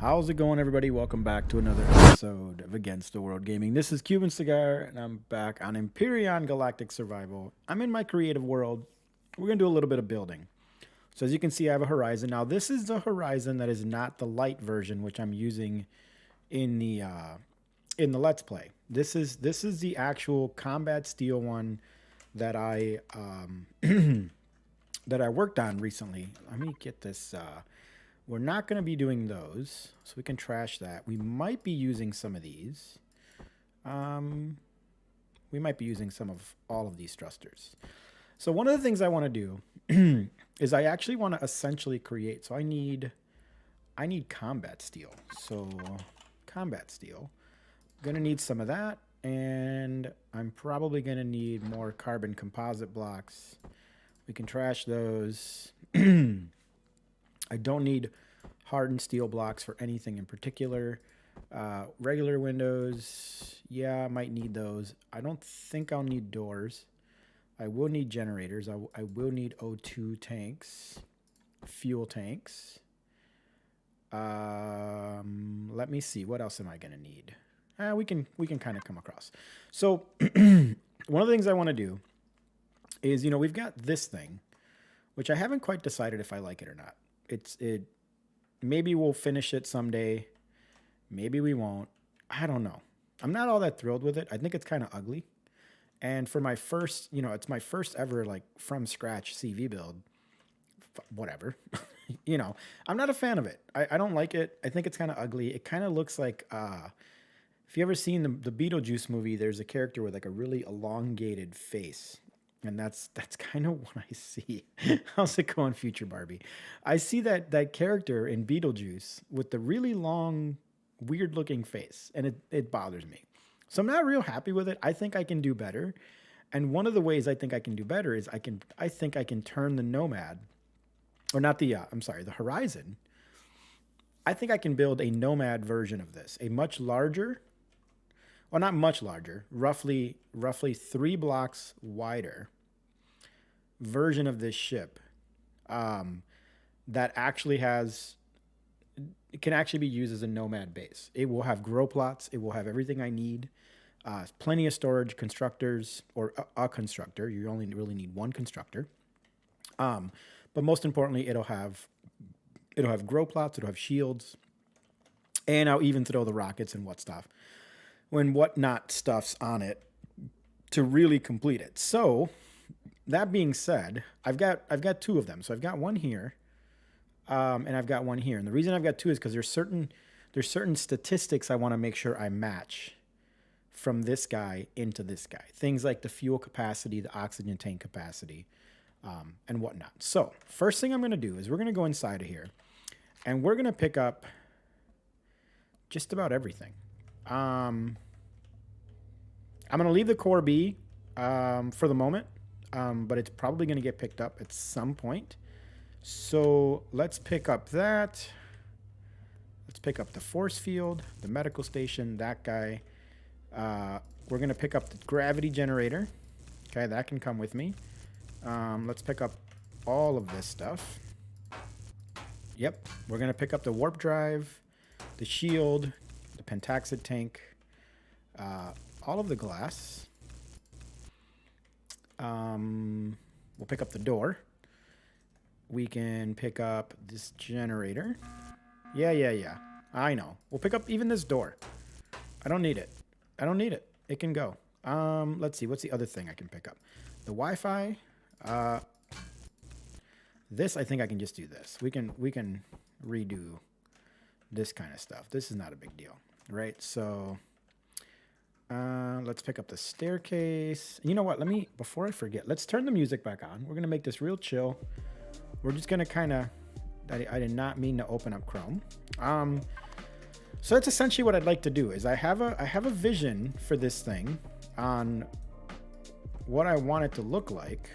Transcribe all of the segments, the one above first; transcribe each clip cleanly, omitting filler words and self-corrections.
How's it going, everybody? Welcome back to another episode of Against the World Gaming. This is Cuban Cigar, and I'm back on Empyrion Galactic Survival. I'm in my creative world. We're going to do a little bit of building. So as you can see, I have a horizon. Now, this is the horizon that is not the light version, which I'm using in the Let's Play. This is the actual combat steel one that I that I worked on recently. Let me get this. We're not going to be doing those, so we can trash that. We might be using some of these. We might be using some of all of these thrusters. So one of the things I want to do is I actually want to essentially create. So I need combat steel. So combat steel. I'm going to need some of that, and I'm probably going to need more carbon composite blocks. We can trash those. I don't need hardened steel blocks for anything in particular. Regular windows, yeah, I might need those. I don't think I'll need doors. I will need generators. I will need O2 tanks, fuel tanks. Let me see. What else am I going to need? We can kind of come across. So one of the things I want to do is, we've got this thing, which I haven't quite decided if I like it or not. Maybe we'll finish it someday. Maybe we won't. I don't know. I'm not all that thrilled with it. I think it's kind of ugly. And for my first, it's my first ever like from scratch CV build. Whatever. I'm not a fan of it. I don't like it. I think it's kind of ugly. It kind of looks like if you ever seen the Beetlejuice movie, there's a character with like a really elongated face. And that's kind of what I see. How's it going, Future Barbie? I see that character in Beetlejuice with the really long, weird-looking face, and it bothers me. So I'm not real happy with it. I think I can do better. And one of the ways I think I can do better is I think I can turn the Nomad, or not the the Horizon. I think I can build a Nomad version of this, a much larger. Well, not much larger, roughly 3 blocks wider version of this ship that actually it can actually be used as a Nomad base. It will have grow plots. It will have everything I need. Plenty of storage, constructors, or a constructor. You only really need one constructor. But most importantly, it'll have grow plots. It'll have shields. And I'll even throw the rockets and whatnot stuffs on it to really complete it. So that being said, I've got 2 of them. So I've got one here, and I've got one here. And the reason I've got 2 is because there's certain statistics I want to make sure I match from this guy into this guy. Things like the fuel capacity, the oxygen tank capacity, and whatnot. So first thing I'm going to do is we're going to go inside of here, and we're going to pick up just about everything. I'm going to leave the core B for the moment, but it's probably going to get picked up at some point. So let's pick up that. Let's pick up the force field, the medical station, that guy. We're going to pick up the gravity generator. Okay, that can come with me. Let's pick up all of this stuff. Yep, we're going to pick up the warp drive, the shield, the pentaxid tank, all of the glass. We'll pick up the door. We can pick up this generator. Yeah. I know. We'll pick up even this door. I don't need it. It can go. Let's see. What's the other thing I can pick up? The Wi-Fi. This, I think I can just do this. We can redo this kind of stuff. This is not a big deal, right? So let's pick up the staircase. You know what? Before I forget, let's turn the music back on. We're going to make this real chill. We're just going to I did not mean to open up Chrome. So that's essentially what I'd like to do is I have a vision for this thing on what I want it to look like.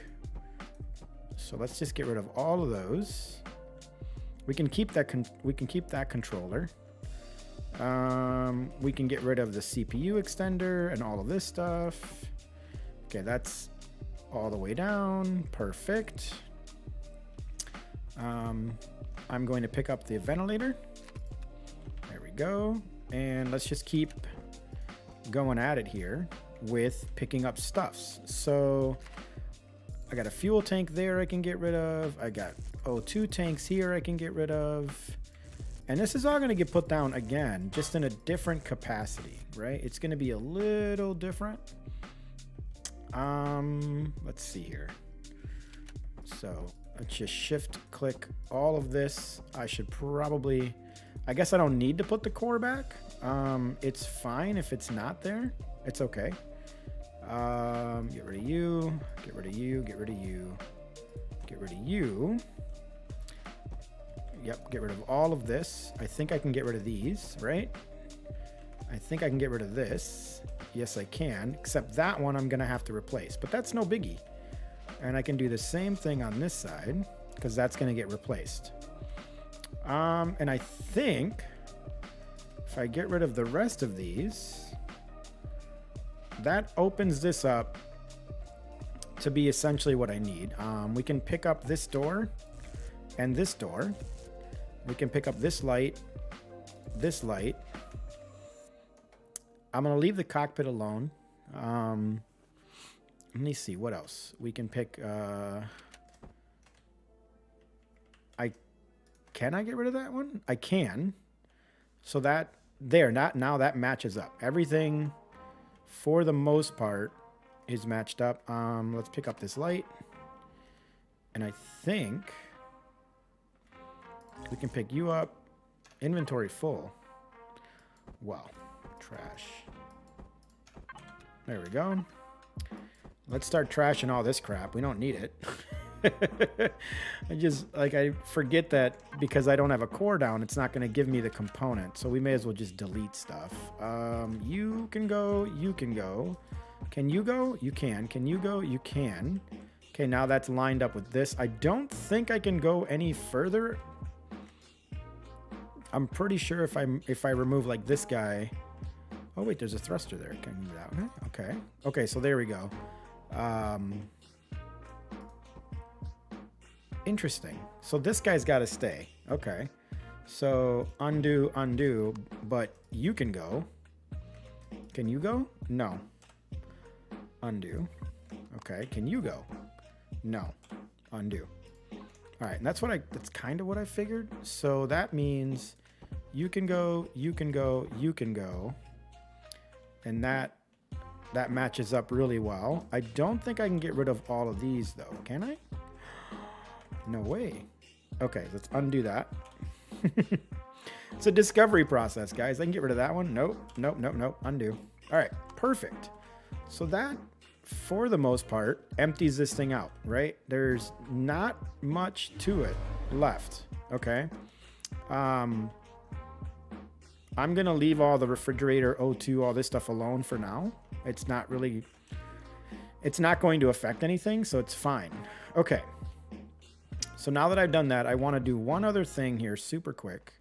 So let's just get rid of all of those. We can keep that controller. We can get rid of the CPU extender and all of this stuff. Okay, that's all the way down. Perfect. I'm going to pick up the ventilator. go. And let's just keep going at it here with picking up stuffs. So I got a fuel tank there I can get rid of. I got O2 tanks here I can get rid of. And this is all going to get put down again, just in a different capacity, right? It's going to be a little different. Let's see here. So let's just shift click all of this. I should probably, I guess I don't need to put the core back. It's fine if it's not there. It's okay. Get rid of you, get rid of you, get rid of you, get rid of you. Yep, get rid of all of this. I think I can get rid of these, right? I think I can get rid of this. Yes, I can, except that one I'm gonna have to replace, but that's no biggie. And I can do the same thing on this side, because that's gonna get replaced. And I think if I get rid of the rest of these, that opens this up to be essentially what I need. We can pick up this door and this door. We can pick up this light, this light. I'm gonna leave the cockpit alone. Let me see, what else? We can pick, can I get rid of that one? I can. So that, there, now that matches up. Everything, for the most part, is matched up. Let's pick up this light. And I think we can pick you up. Inventory full. Wow. Trash. There we go. Let's start trashing all this crap. We don't need it. I forget that because I don't have a core down, it's not going to give me the component. So we may as well just delete stuff. You can go. You can go. Can you go? You can. Can you go? You can. Okay, now that's lined up with this. I don't think I can go any further. I'm pretty sure if I remove like this guy. Oh wait, there's a thruster there. Can you do that? Okay. Okay, so there we go. Interesting. So this guy's got to stay. Okay. So undo, undo, but you can go. Can you go? No. Undo. Okay. Can you go? No. Undo. All right. And that's kind of what I figured. So that means you can go, you can go, you can go. And that matches up really well. I don't think I can get rid of all of these though. Can I? No way. Okay, let's undo that. It's a discovery process, guys. I can get rid of that one. Nope, nope, nope, nope. Undo. All right, perfect. So that, for the most part, empties this thing out, right? There's not much to it left, okay? I'm going to leave all the refrigerator, O2, all this stuff alone for now. It's not going to affect anything, so it's fine. Okay. So now that I've done that, I want to do one other thing here super quick.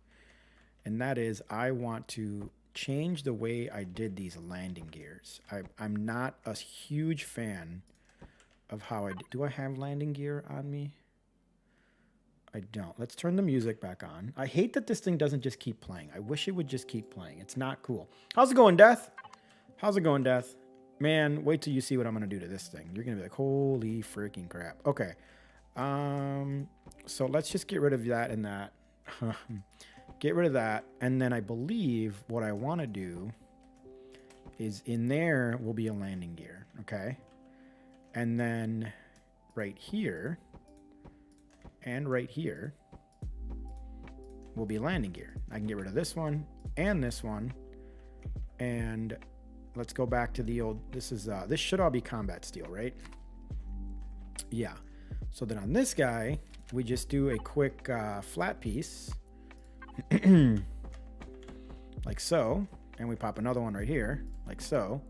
And that is I want to change the way I did these landing gears. I'm not a huge fan of how I do I have landing gear on me? I don't. Let's turn the music back on. I hate that this thing doesn't just keep playing. I wish it would just keep playing. It's not cool. How's it going, Death? How's it going, Death? Man, wait till you see what I'm going to do to this thing. You're going to be like, holy freaking crap. Okay. So let's just get rid of that and that. Get rid of that. And then I believe what I want to do is in there will be a landing gear. Okay. And then right here and right here will be landing gear. I can get rid of this one and this one. And let's go back to the old, this should all be combat steel, right? Yeah. So then on this guy, we just do a quick flat piece, like so, and we pop another one right here, like so,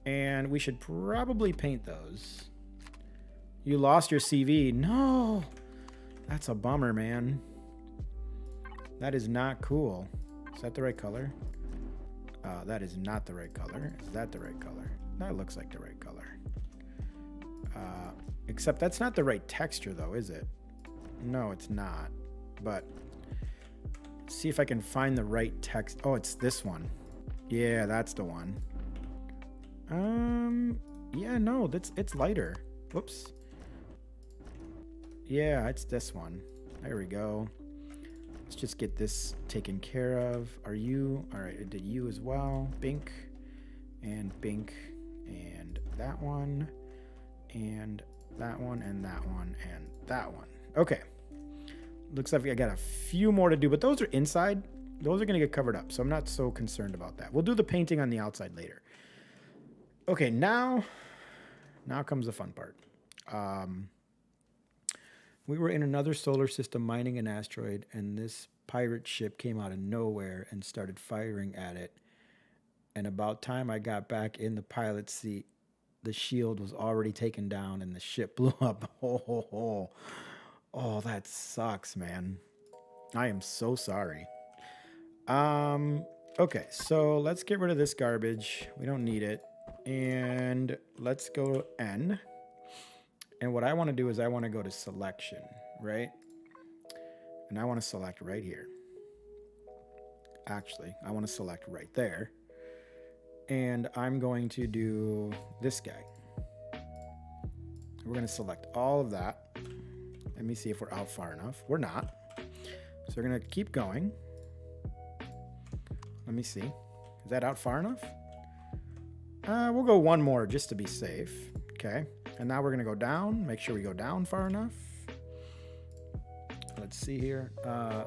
and we should probably paint those. You lost your CV. No, that's a bummer, man. That is not cool. Is that the right color? That is not the right color. Is that the right color? That looks like the right color. Except that's not the right texture though, is it? No, it's not. But See if I can find the right text. Oh, it's this one. Yeah, that's the one. Yeah, no, it's lighter. Whoops. Yeah, it's this one. There we go. Let's just get this taken care of. Are you? All right, I did you as well. Bink, and that one, and that one, and that one, and that one. Okay. Looks like I got a few more to do, but those are inside. Those are going to get covered up, so I'm not so concerned about that. We'll do the painting on the outside later. Okay, now comes the fun part. We were in another solar system mining an asteroid, and this pirate ship came out of nowhere and started firing at it. And about time I got back in the pilot seat, the shield was already taken down and the ship blew up. Oh, that sucks, man. I am so sorry. Okay, so let's get rid of this garbage. We don't need it. And let's go to N. And what I want to do is I want to go to selection, right? And I want to select right here. Actually, I want to select right there. And I'm going to do this guy. We're going to select all of that. Let me see if we're out far enough. We're not. So we're going to keep going. Let me see. Is that out far enough? We'll go one more just to be safe. Okay. And now we're going to go down. Make sure we go down far enough. Let's see here.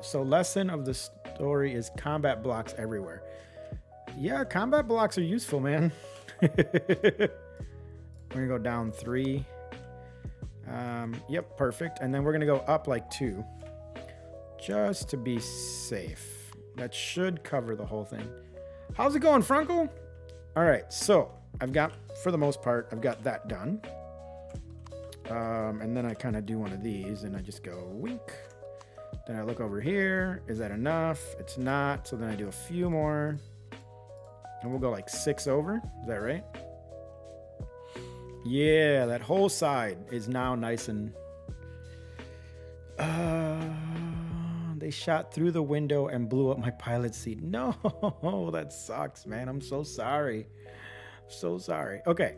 So lesson of the story is combat blocks everywhere. Yeah, combat blocks are useful, man. We're going to go down 3. Yep, perfect. And then we're going to go up like 2. Just to be safe. That should cover the whole thing. How's it going, Franco? All right, so I've got, for the most part, I've got that done. And then I kind of do one of these and I just go wink. Then I look over here. Is that enough? It's not. So then I do a few more. And we'll go like 6 over. Is that right? Yeah, that whole side is now nice and... they shot through the window and blew up my pilot seat. No, that sucks, man. I'm so sorry. So sorry. Okay,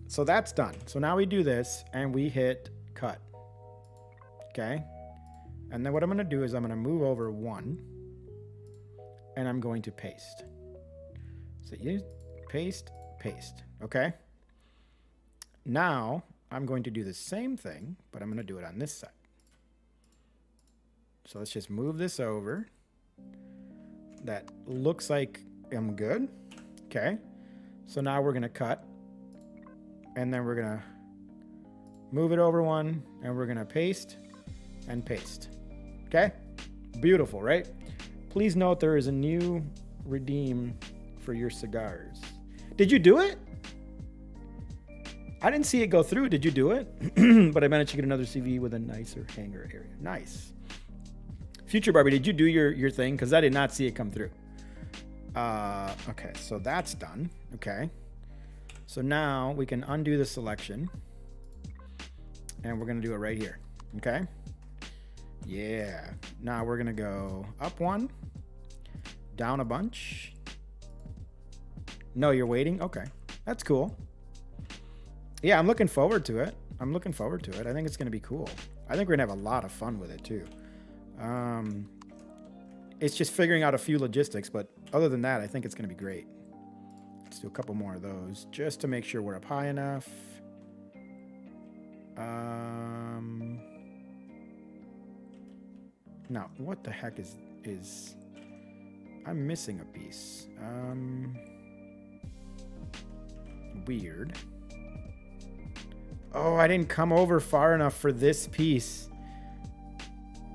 so that's done. So now we do this and we hit cut. Okay. And then what I'm going to do is I'm going to move over 1 and I'm going to paste. So you paste. Okay. Now I'm going to do the same thing, but I'm going to do it on this side. So let's just move this over. That looks like I'm good. Okay. So now we're going to cut. And then we're going to move it over 1. And we're going to paste and paste. Okay. Beautiful, right? Please note there is a new redeem for your cigars. Did you do it? I didn't see it go through. Did you do it? But I managed to get another CV with a nicer hanger area. Nice. Future Barbie, did you do your thing? Because I did not see it come through. Okay, so that's done. Okay. So now we can undo the selection. And we're going to do it right here. Okay. Yeah. Now we're going to go up 1. Down a bunch. No, you're waiting? Okay. That's cool. Yeah, I'm looking forward to it. I think it's going to be cool. I think we're going to have a lot of fun with it too. It's just figuring out a few logistics, but other than that, I think it's going to be great. Let's do a couple more of those just to make sure we're up high enough. Now, what the heck is I'm missing a piece. Weird. Oh, I didn't come over far enough for this piece.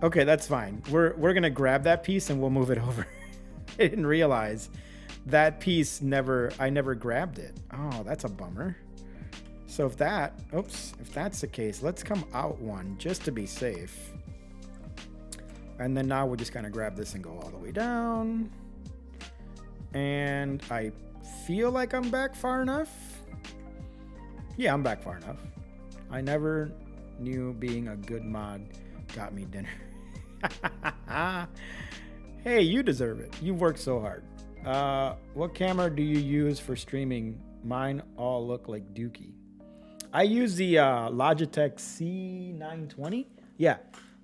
Okay, that's fine. We're gonna grab that piece and we'll move it over. I didn't realize that piece I never grabbed it. Oh, that's a bummer. So if that's the case, let's come out 1 just to be safe. And then now we'll just kind of grab this and go all the way down. And I feel like I'm back far enough. Yeah, I'm back far enough. I never knew being a good mod got me dinner. Hey, you deserve it. You've worked so hard. What camera do you use for streaming? Mine all look like Dookie. I use the Logitech C920. Yeah,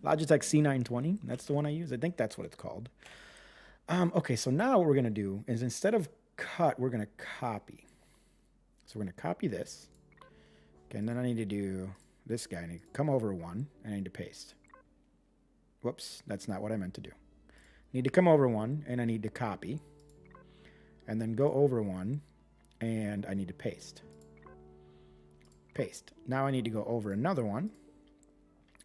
Logitech C920. That's the one I use. I think that's what it's called. Okay, so now what we're going to do is instead of cut, we're going to copy. So we're going to copy this. Okay, and then I need to do this guy. I need to come over one, and I need to paste. Whoops, that's not what I meant to do. Need to come over one, and I need to copy. And then go over one, and I need to paste. Paste. Now I need to go over another one,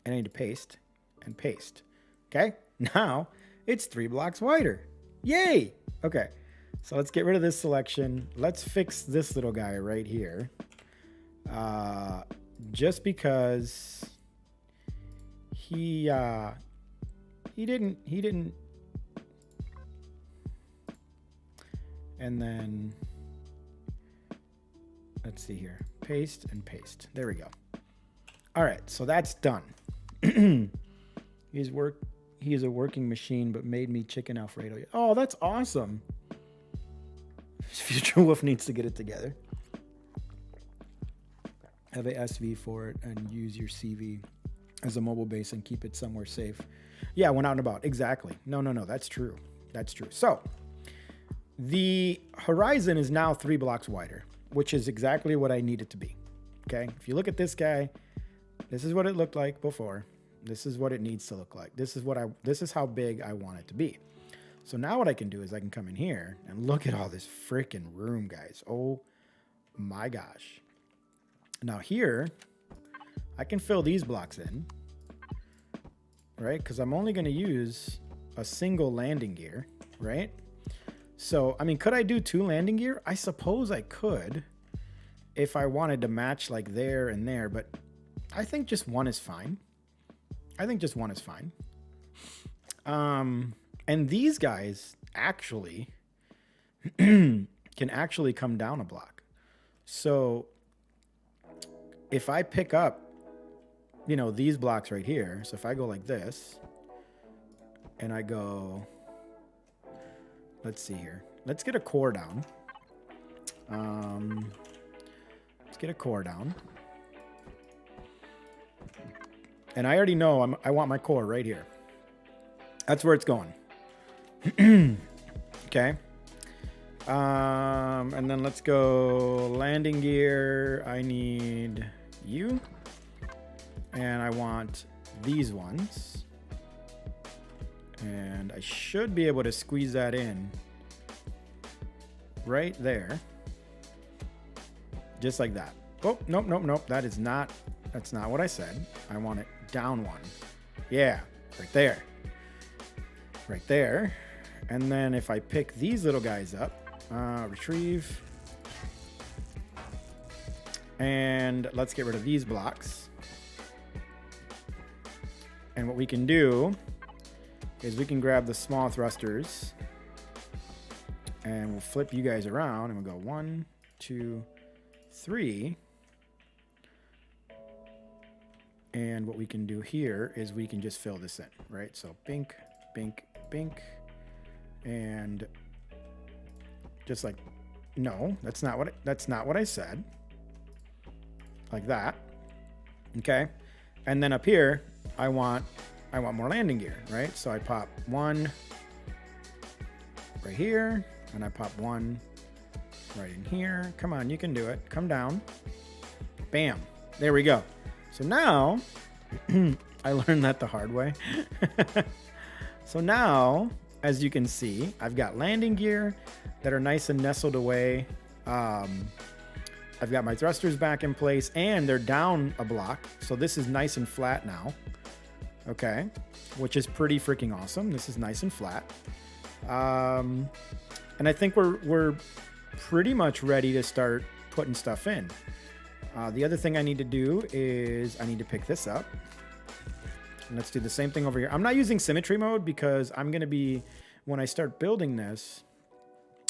and I need to paste and paste. Okay, now it's 3 blocks wider. Yay! Okay, so let's get rid of this selection. Let's fix this little guy right here. Just because he didn't, and then let's see here, paste and paste. There we go. All right, so that's done. He is a working machine, but made me chicken Alfredo. Oh, that's awesome. Future Wolf needs to get it together. Have a SV for it and use your CV as a mobile base and keep it somewhere safe. Yeah, when out and about. Exactly. No, that's true. That's true. So the horizon is now 3 blocks wider, which is exactly what I need it to be. Okay. If you look at this guy, this is what it looked like before. This is what it needs to look like. This is how big I want it to be. So now what I can do is I can come in here and look at all this freaking room, guys. Oh my gosh. Now here, I can fill these blocks in, right? Because I'm only going to use a single landing gear, right? So, I mean, could I do 2 landing gear? I suppose I could if I wanted to match like there and there, but I think just 1 is fine. And these guys actually can actually come down a block. So if I pick up, you know, these blocks right here. So if I go like this and I go, let's see here. Let's get a core down. Let's get a core down. And I already know I want my core right here. That's where it's going. Okay. And then let's go landing gear. I need you. And I want these ones. And I should be able to squeeze that in right there. Just like that. Oh, nope. That's not what I said. I want it down 1. Yeah, right there. Right there. And then if I pick these little guys up, retrieve. And let's get rid of these blocks. And what we can do is we can grab the small thrusters and we'll flip you guys around and we'll go 1, 2, 3. And what we can do here is we can just fill this in, right? So bink, bink, bink. And just like, no, that's not what I said. Like that. Okay. And then up here, I want more landing gear, right? So I pop 1 right here, and I pop 1 right in here. Come on, you can do it. Come down. Bam. There we go. So now, I learned that the hard way. So now, as you can see, I've got landing gear that are nice and nestled away. I've got my thrusters back in place, and they're down a block. So this is nice and flat now. Okay, which is pretty freaking awesome. This is nice and flat. And I think we're pretty much ready to start putting stuff in. The other thing I need to do is I need to pick this up. And let's do the same thing over here. I'm not using symmetry mode because I'm going to be, when I start building this,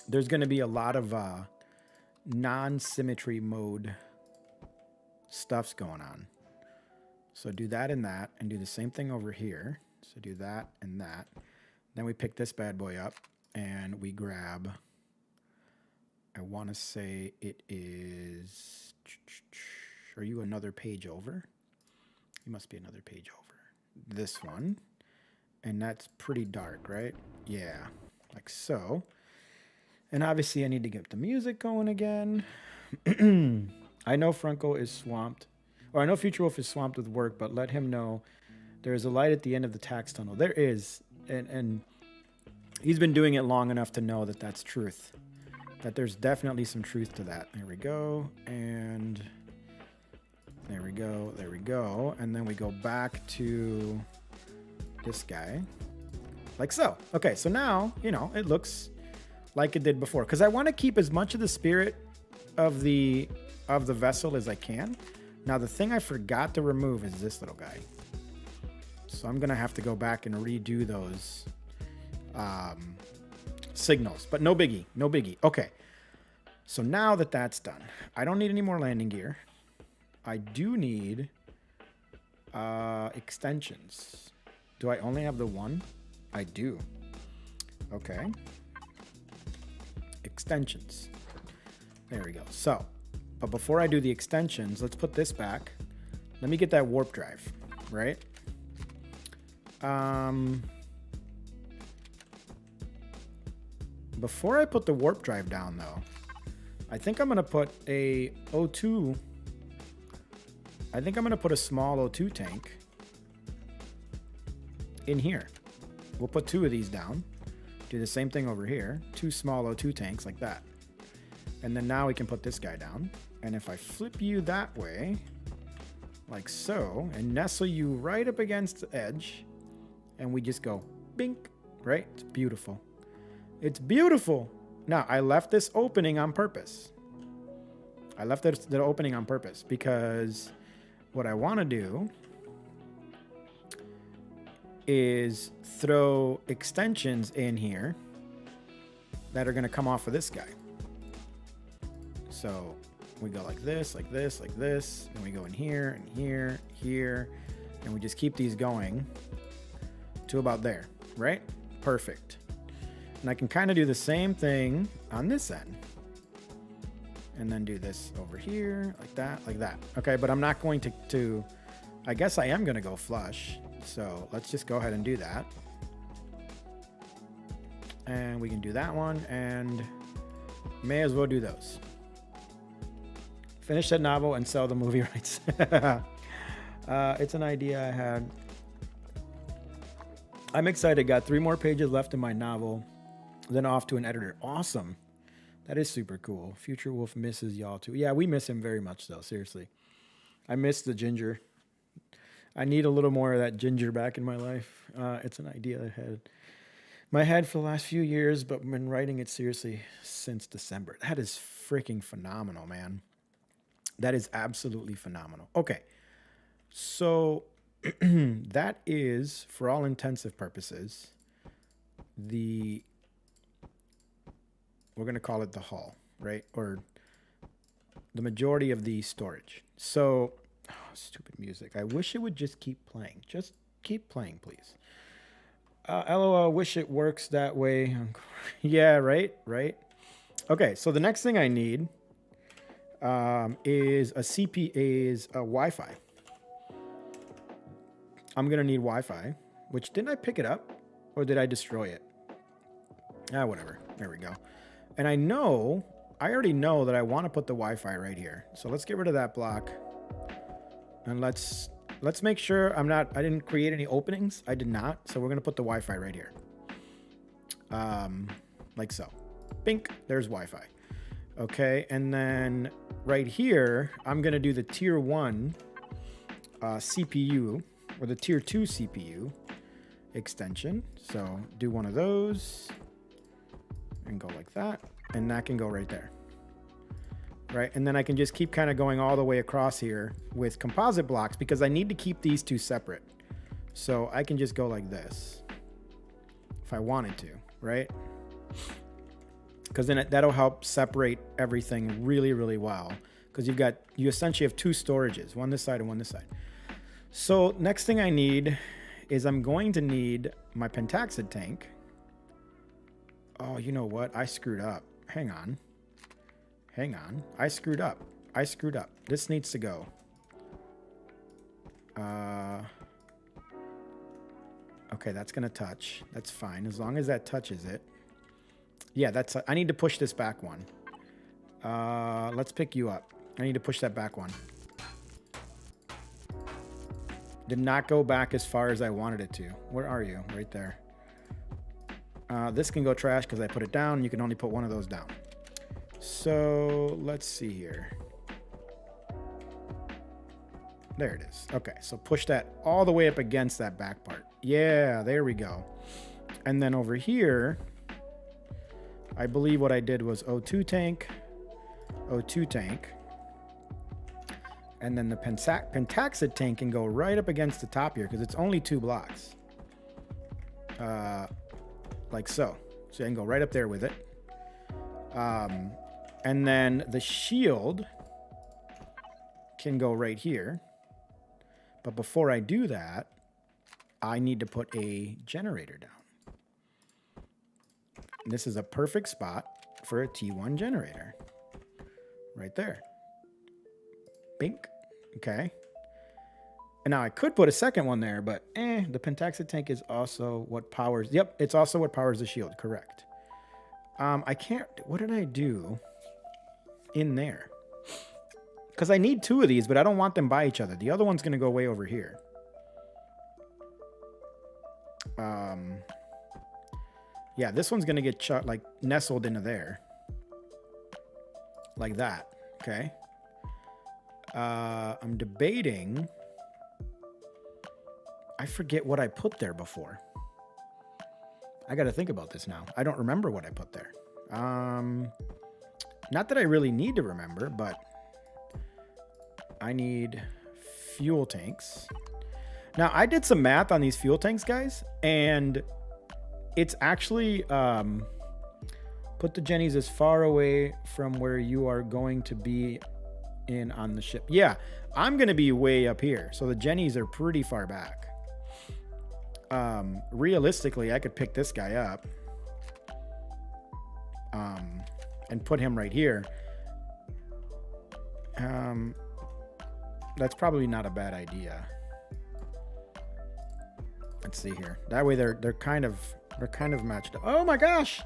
there's going to be a lot of non-symmetry mode stuffs going on. So do that and that, and do the same thing over here. So do that and that. Then we pick this bad boy up and we grab, I want to say it is, are you another page over? You must be another page over. This one. And that's pretty dark, right? Yeah, like so. And obviously I need to get the music going again. I know Franco is swamped, or I know Future Wolf is swamped with work, but let him know there is a light at the end of the tax tunnel. There is, and he's been doing it long enough to know that that's truth. That there's definitely some truth to that. There we go, and there we go, there we go. And then we go back to this guy, like so. Okay, so now, you know, it looks like it did before, because I want to keep as much of the spirit of the vessel as I can. Now, the thing I forgot to remove is this little guy. So I'm going to have to go back and redo those signals. But no biggie, no biggie. Okay. So now that that's done, I don't need any more landing gear. I do need extensions. Do I only have the one? I do. Okay. Extensions. There we go. So, but before I do the extensions, let's put this back. Let me get that warp drive, right? Before I put the warp drive down, though, I think I'm going to put a O2. I think I'm going to put a small O2 tank in here. We'll put 2 of these down. Do the same thing over here. 2 small O2 tanks like that. And then now we can put this guy down. And if I flip you that way, like so, and nestle you right up against the edge, and we just go bink, right? It's beautiful. It's beautiful. Now, I left this opening on purpose. I left the opening on purpose because what I want to do is throw extensions in here that are going to come off of this guy. So we go like this, like this, like this, and we go in here and here, here, and we just keep these going to about there, right? Perfect. And I can kind of do the same thing on this end. And then do this over here, like that, like that. Okay, but I'm not going to I guess I am going to go flush. So let's just go ahead and do that. And we can do that one, and may as well do those. Finish that novel and sell the movie rights. It's an idea I had. I'm excited. Got 3 more pages left in my novel. Then off to an editor. Awesome. That is super cool. Future Wolf misses y'all too. Yeah, we miss him very much though. Seriously. I miss the ginger. I need a little more of that ginger back in my life. It's an idea I had in my head for the last few years, but I've been writing it seriously since December. That is freaking phenomenal, man. That is absolutely phenomenal. Okay. So that is, for all intensive purposes, we're going to call it the hull, right? Or the majority of the storage. So, oh, stupid music. I wish it would just keep playing. Just keep playing, please. LOL, wish it works that way. Yeah, right? Okay, so the next thing I need is a Wi-Fi. I'm going to need Wi-Fi, which didn't I pick it up or did I destroy it? Whatever. There we go. And I already know that I want to put the Wi-Fi right here. So let's get rid of that block. And let's make sure I didn't create any openings. I did not. So we're going to put the Wi-Fi right here. Like so. Bink, there's Wi-Fi. Okay. And then right here, I'm going to do the tier 1 CPU or the tier 2 CPU extension. So do one of those. And go like that, and that can go right there, right? And then I can just keep kind of going all the way across here with composite blocks because I need to keep these 2 separate. So I can just go like this if I wanted to, right? Because then that'll help separate everything really, really well because you essentially have 2 storages, one this side and one this side. So next thing I need is I'm going to need my pentaxid tank. Oh, you know what? I screwed up. Hang on. Hang on. I screwed up. I screwed up. This needs to go. Okay, that's going to touch. That's fine. As long as that touches it. Yeah, that's... I need to push this back one. Let's pick you up. I need to push that back one. Did not go back as far as I wanted it to. Where are you? Right there. This can go trash because I put it down. You can only put one of those down. So let's see here. There it is. Okay, so push that all the way up against that back part. Yeah, there we go. And then over here, I believe what I did was O2 tank, O2 tank. And then the pentaxid tank can go right up against the top here because it's only 2 blocks. Like so. So I can go right up there with it. And then the shield can go right here. But before I do that, I need to put a generator down. This is a perfect spot for a T1 generator. Right there. Bink. Okay. And now I could put a second one there, but the pentaxid tank is also what powers... Yep, it's also what powers the shield. Correct. I can't... What did I do in there? Because I need 2 of these, but I don't want them by each other. The other one's going to go way over here. Yeah, this one's going to get like nestled into there. Like that. Okay. I'm debating. I forget what I put there before. I got to think about this now. I don't remember what I put there. Not that I really need to remember, but I need fuel tanks. Now, I did some math on these fuel tanks, guys, and it's actually put the jennies as far away from where you are going to be in on the ship. Yeah, I'm going to be way up here, so the jennies are pretty far back. Realistically, I could pick this guy up and put him right here. That's probably not a bad idea. Let's see here. That way they're kind of matched up. Oh my gosh!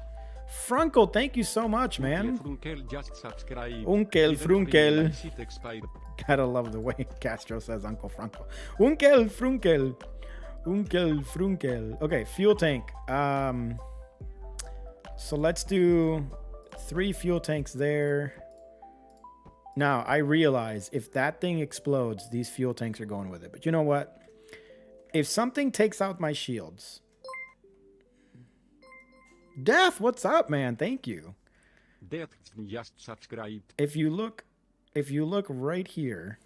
Frunkle, thank you so much, man. Unkel Frunkel. Gotta love the way Castro says Uncle Frunkle. Unkel Frunkel. Unkel Frunkel. Okay, fuel tank. So let's do 3 fuel tanks there. Now, I realize if that thing explodes, these fuel tanks are going with it. But you know what? If something takes out my shields... Death, what's up, man? Thank you. Death just subscribed. If you look right here,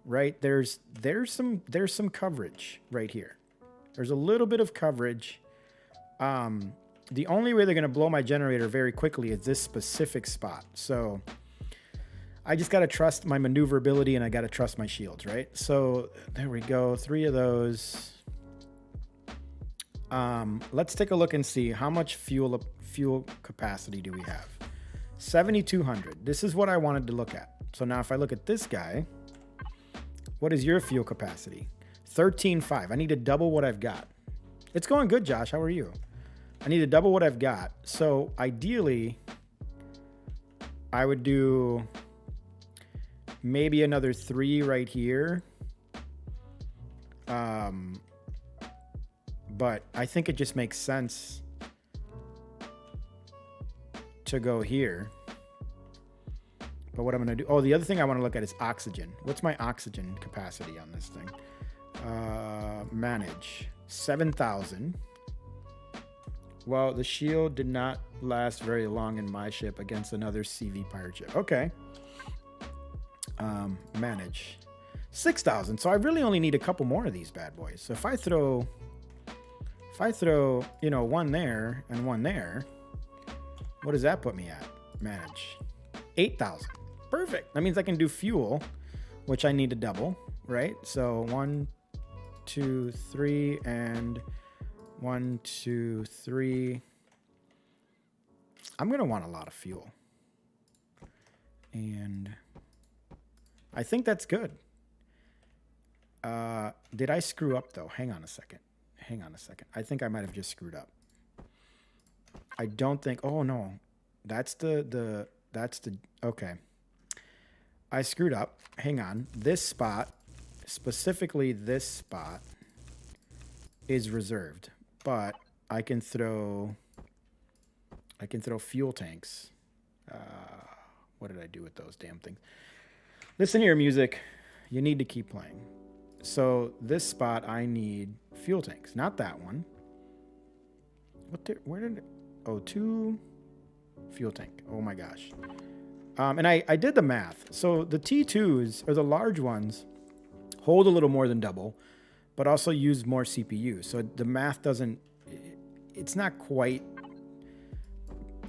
right, there's some coverage right here. There's a little bit of coverage. The only way they're going to blow my generator very quickly is this specific spot. So I just got to trust my maneuverability and I got to trust my shields, right? So there we go. 3 of those. Let's take a look and see how much fuel capacity do we have. 7,200. This is what I wanted to look at. So now if I look at this guy, what is your fuel capacity? 13.5. I need to double what I've got. It's going good, Josh. How are you? I need to double what I've got. So ideally, I would do maybe another 3 right here. But I think it just makes sense to go here. But what I'm going to do... Oh, the other thing I want to look at is oxygen. What's my oxygen capacity on this thing? Manage. 7,000. Well, the shield did not last very long in my ship against another CV pirate ship. Okay. Manage. 6,000. So I really only need a couple more of these bad boys. So if I throw, you know, 1 there and 1 there, what does that put me at? Manage. 8,000. Perfect. That means I can do fuel, which I need to double, right? So 1, 2, 3, and 1, 2, 3. I'm going to want a lot of fuel. And I think that's good. Did I screw up though? Hang on a second. I think I might have just screwed up. I don't think, oh no, that's the, okay. I screwed up. Hang on. This spot, specifically this spot, is reserved, but I can throw fuel tanks. What did I do with those damn things? Listen here, music. You need to keep playing. So this spot, I need fuel tanks. Not that one. Where did it? Oh, 2 fuel tank. Oh my gosh. And I did the math. So the T2s, or the large ones, hold a little more than double, but also use more CPU. So the math doesn't, it's not quite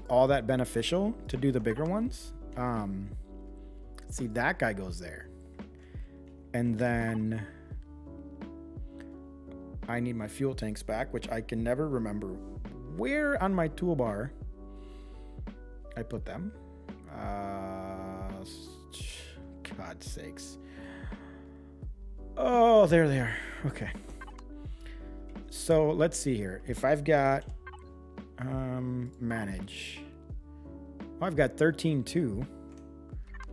all that beneficial to do the bigger ones. See, that guy goes there. And then I need my fuel tanks back, which I can never remember where on my toolbar I put them. God's sakes. Oh, there they are. Okay. So let's see here. If I've got manage. Well, I've got 13.2.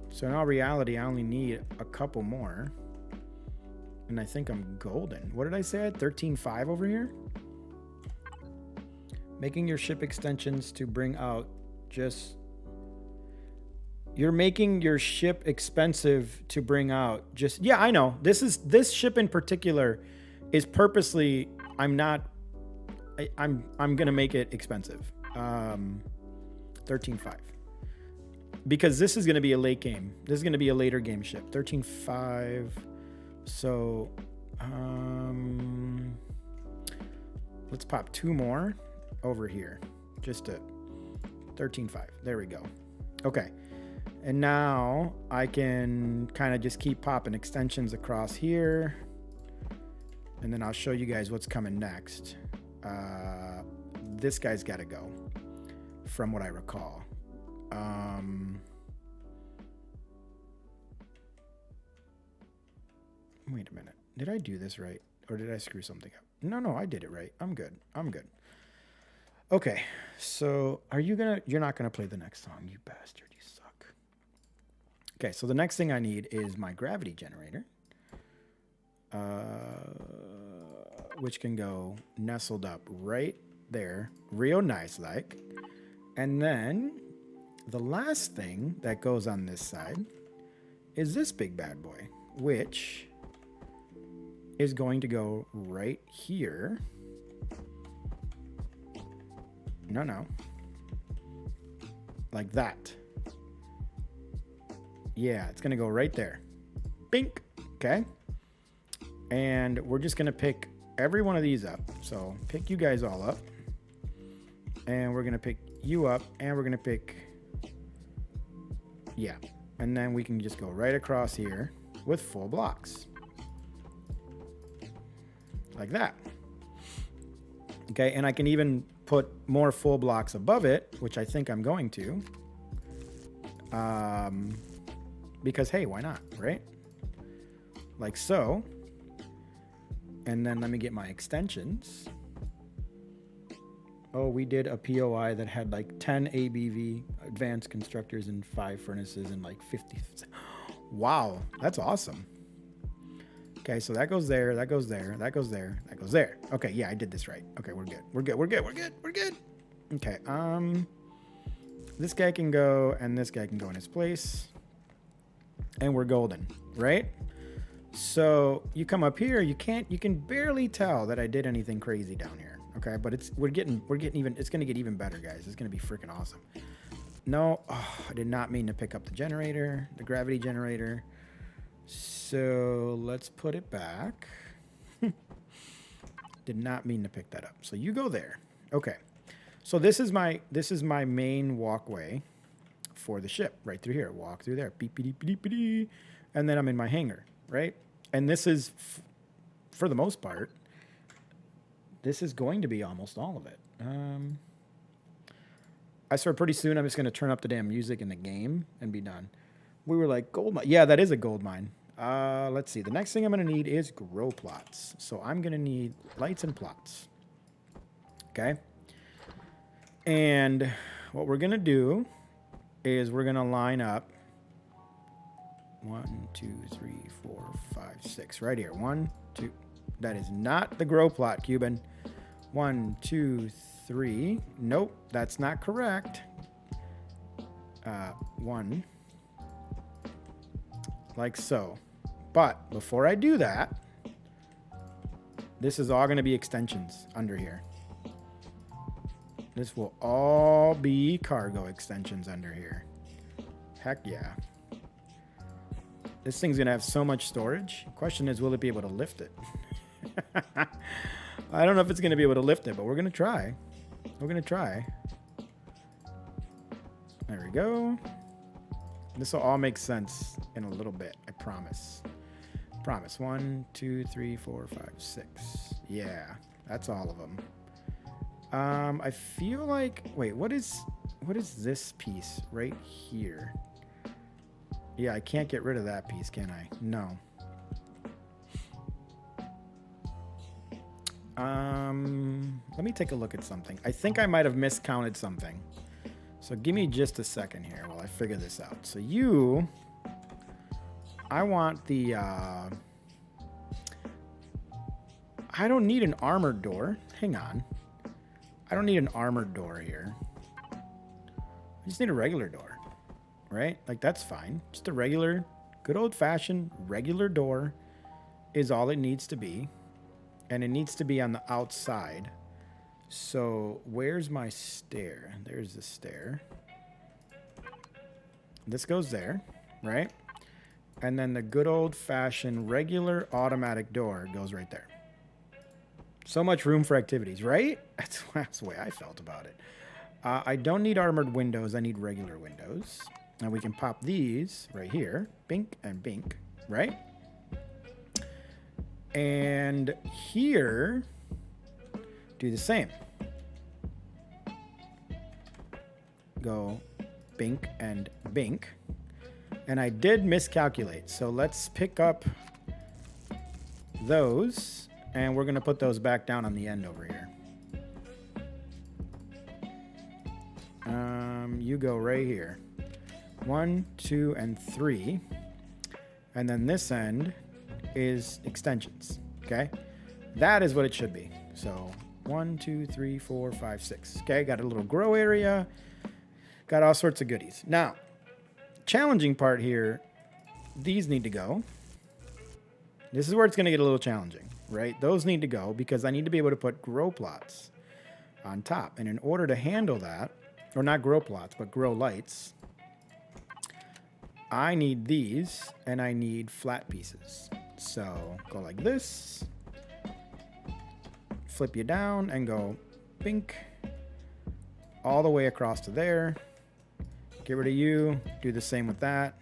So in all reality, I only need a couple more. And I think I'm golden. What did I say? I had 13.5 over here? Making your ship extensions to bring out just... You're making your ship expensive to bring out. Just... Yeah, I know. This ship in particular is purposely... I'm going to make it expensive. 13.5. Because this is going to be a late game. This is going to be a later game ship. 13.5... So, let's pop 2 more over here. Just to 13.5. There we go. Okay. And now I can kind of just keep popping extensions across here. And then I'll show you guys what's coming next. This guy's got to go from what I recall. Wait a minute. Did I do this right? Or did I screw something up? No, I did it right. I'm good. Okay. So you're not going to play the next song, you bastard. You suck. Okay. So the next thing I need is my gravity generator, which can go nestled up right there. Real nice like. And then the last thing that goes on this side is this big bad boy, which is going to go right here. No. Like that. Yeah, it's going to go right there. Bink. Okay. And we're just going to pick every one of these up. So pick you guys all up. And we're going to pick you up. And we're going to pick... Yeah. And then we can just go right across here with full blocks. Like that. Okay, and I can even put more full blocks above it, which I think I'm going to. Because, hey, why not, right? Like so. And then let me get my extensions. Oh, we did a POI that had like 10 ABV, advanced constructors, and 5 furnaces, and like 50. Wow, that's awesome. Okay, so that goes there, that goes there, that goes there, that goes there. Okay, yeah, I did this right. Okay, we're good. Okay, this guy can go, and this guy can go in his place. And we're golden, right? So you come up here, you can barely tell that I did anything crazy down here. Okay, but we're getting even, it's gonna get even better, guys. It's gonna be freaking awesome. No, I did not mean to pick up the generator, the gravity generator. So let's put it back. Did not mean to pick that up. So you go there. Okay. So this is my main walkway for the ship right through here. Walk through there. Beep, beep, beep, beep, beep. And then I'm in my hangar, right? And this is, for the most part, this is going to be almost all of it. I swear pretty soon I'm just going to turn up the damn music in the game and be done. We were like, gold mine. Yeah, that is a gold mine. Let's see. The next thing I'm going to need is grow plots. So I'm going to need lights and plots. Okay. And what we're going to do is we're going to line up 1, 2, 3, 4, 5, 6. Right here. 1, 2. That is not the grow plot, Cuban. 1, 2, 3. Nope, that's not correct. 1. Like so. But before I do that, this is all going to be extensions under here. This will all be cargo extensions under here. Heck yeah. This thing's going to have so much storage. Question is, will it be able to lift it? I don't know if it's going to be able to lift it, but we're going to try. We're going to try. There we go. This will all make sense in a little bit. I promise. Promise. 1, 2, 3, 4, 5, 6. Yeah, that's all of them. I feel like... Wait, what is this piece right here? Yeah, I can't get rid of that piece, can I? No. Let me take a look at something. I think I might have miscounted something. So give me just a second here while I figure this out. So I want the, I don't need an armored door. Hang on. I don't need an armored door here. I just need a regular door, right? Like that's fine. Just a regular, good old fashioned regular door is all it needs to be. And it needs to be on the outside. So where's my stair? There's the stair. This goes there, right? And then the good old-fashioned regular automatic door goes right there. So much room for activities, right? That's the way I felt about it. I don't need armored windows. I need regular windows. And we can pop these right here. Bink and bink, right? And here, do the same. Go bink and bink. And I did miscalculate. So let's pick up those. And we're going to put those back down on the end over here. You go right here. 1, 2, and 3. And then this end is extensions. Okay? That is what it should be. So 1, 2, 3, 4, 5, 6. Okay, got a little grow area. Got all sorts of goodies. Now, challenging part here, these need to go. This is where it's going to get a little challenging, right? Those need to go because I need to be able to put grow plots on top. And in order to handle that, or not grow plots, but grow lights, I need these and I need flat pieces. So go like this, flip you down and go bink all the way across to there. Get rid of you, do the same with that.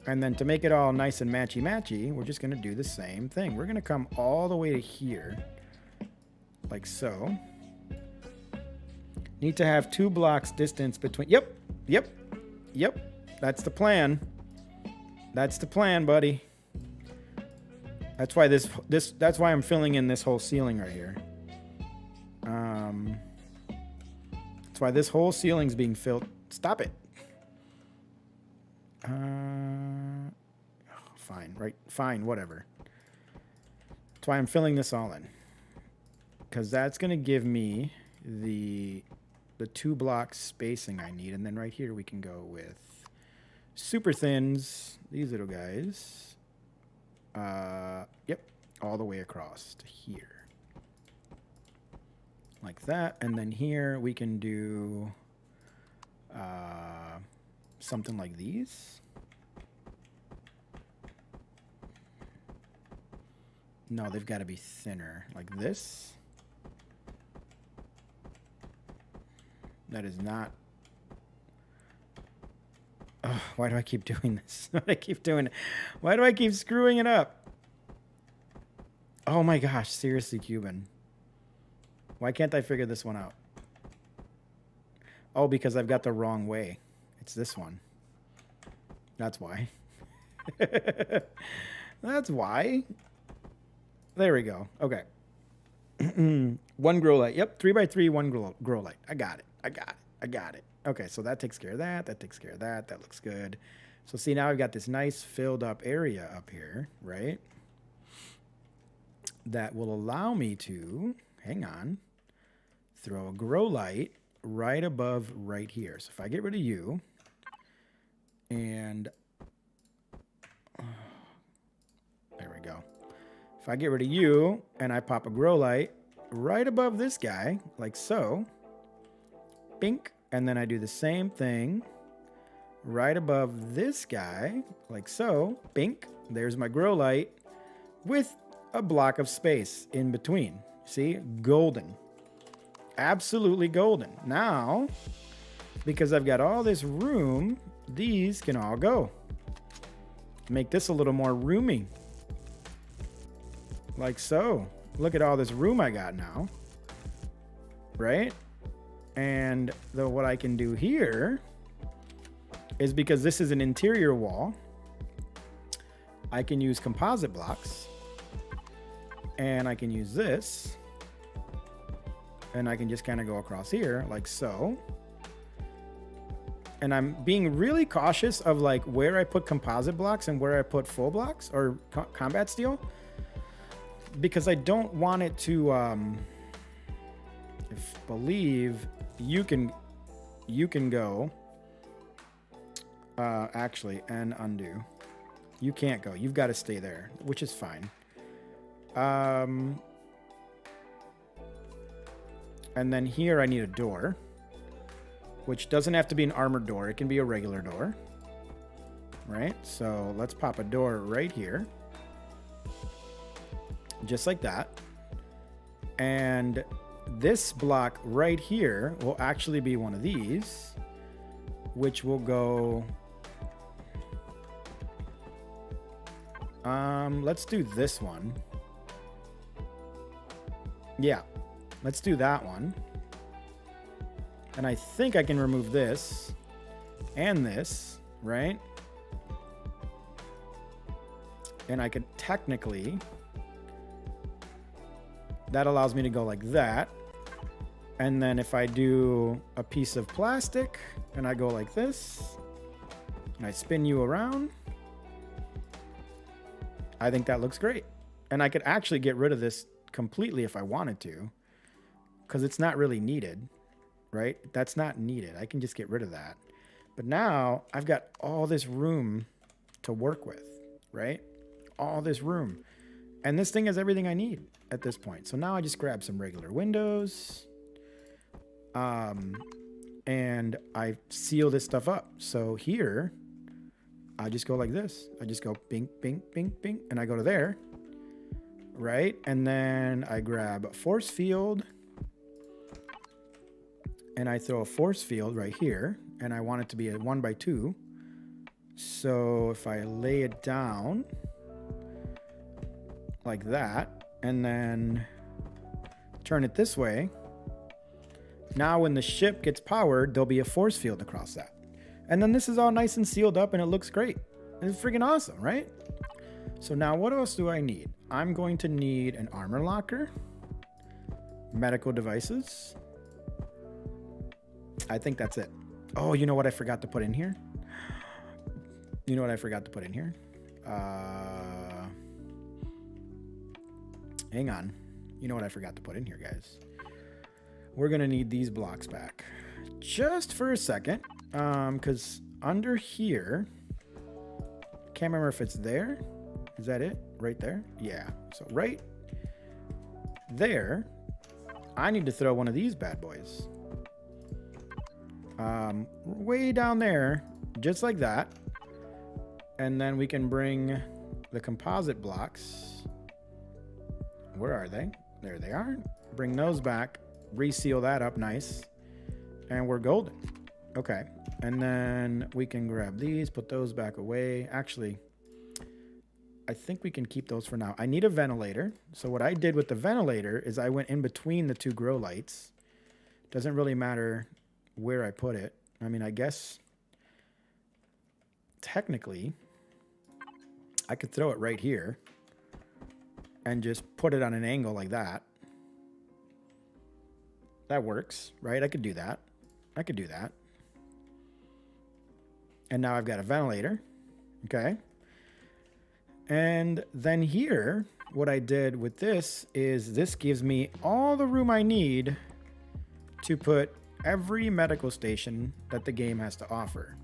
And then to make it all nice and matchy-matchy, we're just going to do the same thing. We're going to come all the way to here, like so. Need to have 2 blocks distance between... Yep. That's the plan. That's the plan, buddy. That's why that's why I'm filling in this whole ceiling right here. That's why this whole ceiling's being filled. Stop it. Fine, right? Fine, whatever. That's why I'm filling this all in. Because that's going to give me the 2 block spacing I need. And then right here we can go with super thins. These little guys. Yep. All the way across to here. Like that. And then here we can do something like these. No, they've got to be thinner. Like this. That is not... Oh, why do I keep doing this? Why do I keep doing it? Why do I keep screwing it up? Oh my gosh, seriously, Cuban. Why can't I figure this one out? Oh, because I've got the wrong way. It's this one. That's why. That's why. There we go. Okay. One grow light. Yep, 3x3, one grow light. I got it. Okay, so that takes care of that. That takes care of that. That looks good. So see, now I've got this nice filled up area up here, right? That will allow me to, hang on, throw a grow light right above right here. So if I get rid of you, and there we go. If I get rid of you and I pop a grow light right above this guy, like so, bink, and then I do the same thing right above this guy, like so, bink, there's my grow light with a block of space in between. See, golden, absolutely golden. Now, because I've got all this room, these can all go. Make this a little more roomy. Like so. Look at all this room I got now. Right? And what I can do here is, because this is an interior wall, I can use composite blocks. And I can use this. And I can just kind of go across here like so. And I'm being really cautious of like where I put composite blocks and where I put full blocks or combat steel, because I don't want it to believe you can go actually and undo. You can't go. You've got to stay there, which is fine. And then here I need a door, which doesn't have to be an armored door. It can be a regular door, right? So let's pop a door right here, just like that. And this block right here will actually be one of these, which will go, let's do this one. Yeah, let's do that one. And I think I can remove this and this, right? And I could technically, that allows me to go like that. And then if I do a piece of plastic and I go like this, and I spin you around, I think that looks great. And I could actually get rid of this completely if I wanted to, because it's not really needed. Right? That's not needed. I can just get rid of that. But now I've got all this room to work with, right? All this room. And this thing has everything I need at this point. So now I just grab some regular windows. And I seal this stuff up. So here, I just go like this. I just go bing, bing, bing, bing. And I go to there. Right? And then I grab a force field. And I throw a force field right here, and I want it to be a 1x2. So if I lay it down like that, and then turn it this way, now when the ship gets powered, there'll be a force field across that. And then this is all nice and sealed up, and it looks great. It's freaking awesome, right? So now what else do I need? I'm going to need an armor locker, medical devices. I think that's it. Oh, you know what I forgot to put in here? You know what I forgot to put in here? Hang on. You know what I forgot to put in here, guys? We're going to need these blocks back. Just for a second. Because under here, can't remember if it's there. Is that it? Right there? Yeah. So right there, I need to throw one of these bad boys. Way down there, just like that. And then we can bring the composite blocks. Where are they? There they are. Bring those back, reseal that up nice, and we're golden. Okay, and then we can grab these, put those back away. Actually, I think we can keep those for now. I need a ventilator. So what I did with the ventilator is I went in between the two grow lights. Doesn't really matter where I put it. I mean, I guess technically I could throw it right here and just put it on an angle like that. That works, right? I could do that. I could do that. And now I've got a ventilator. Okay. And then here, what I did with this is this gives me all the room I need to put every medical station that the game has to offer.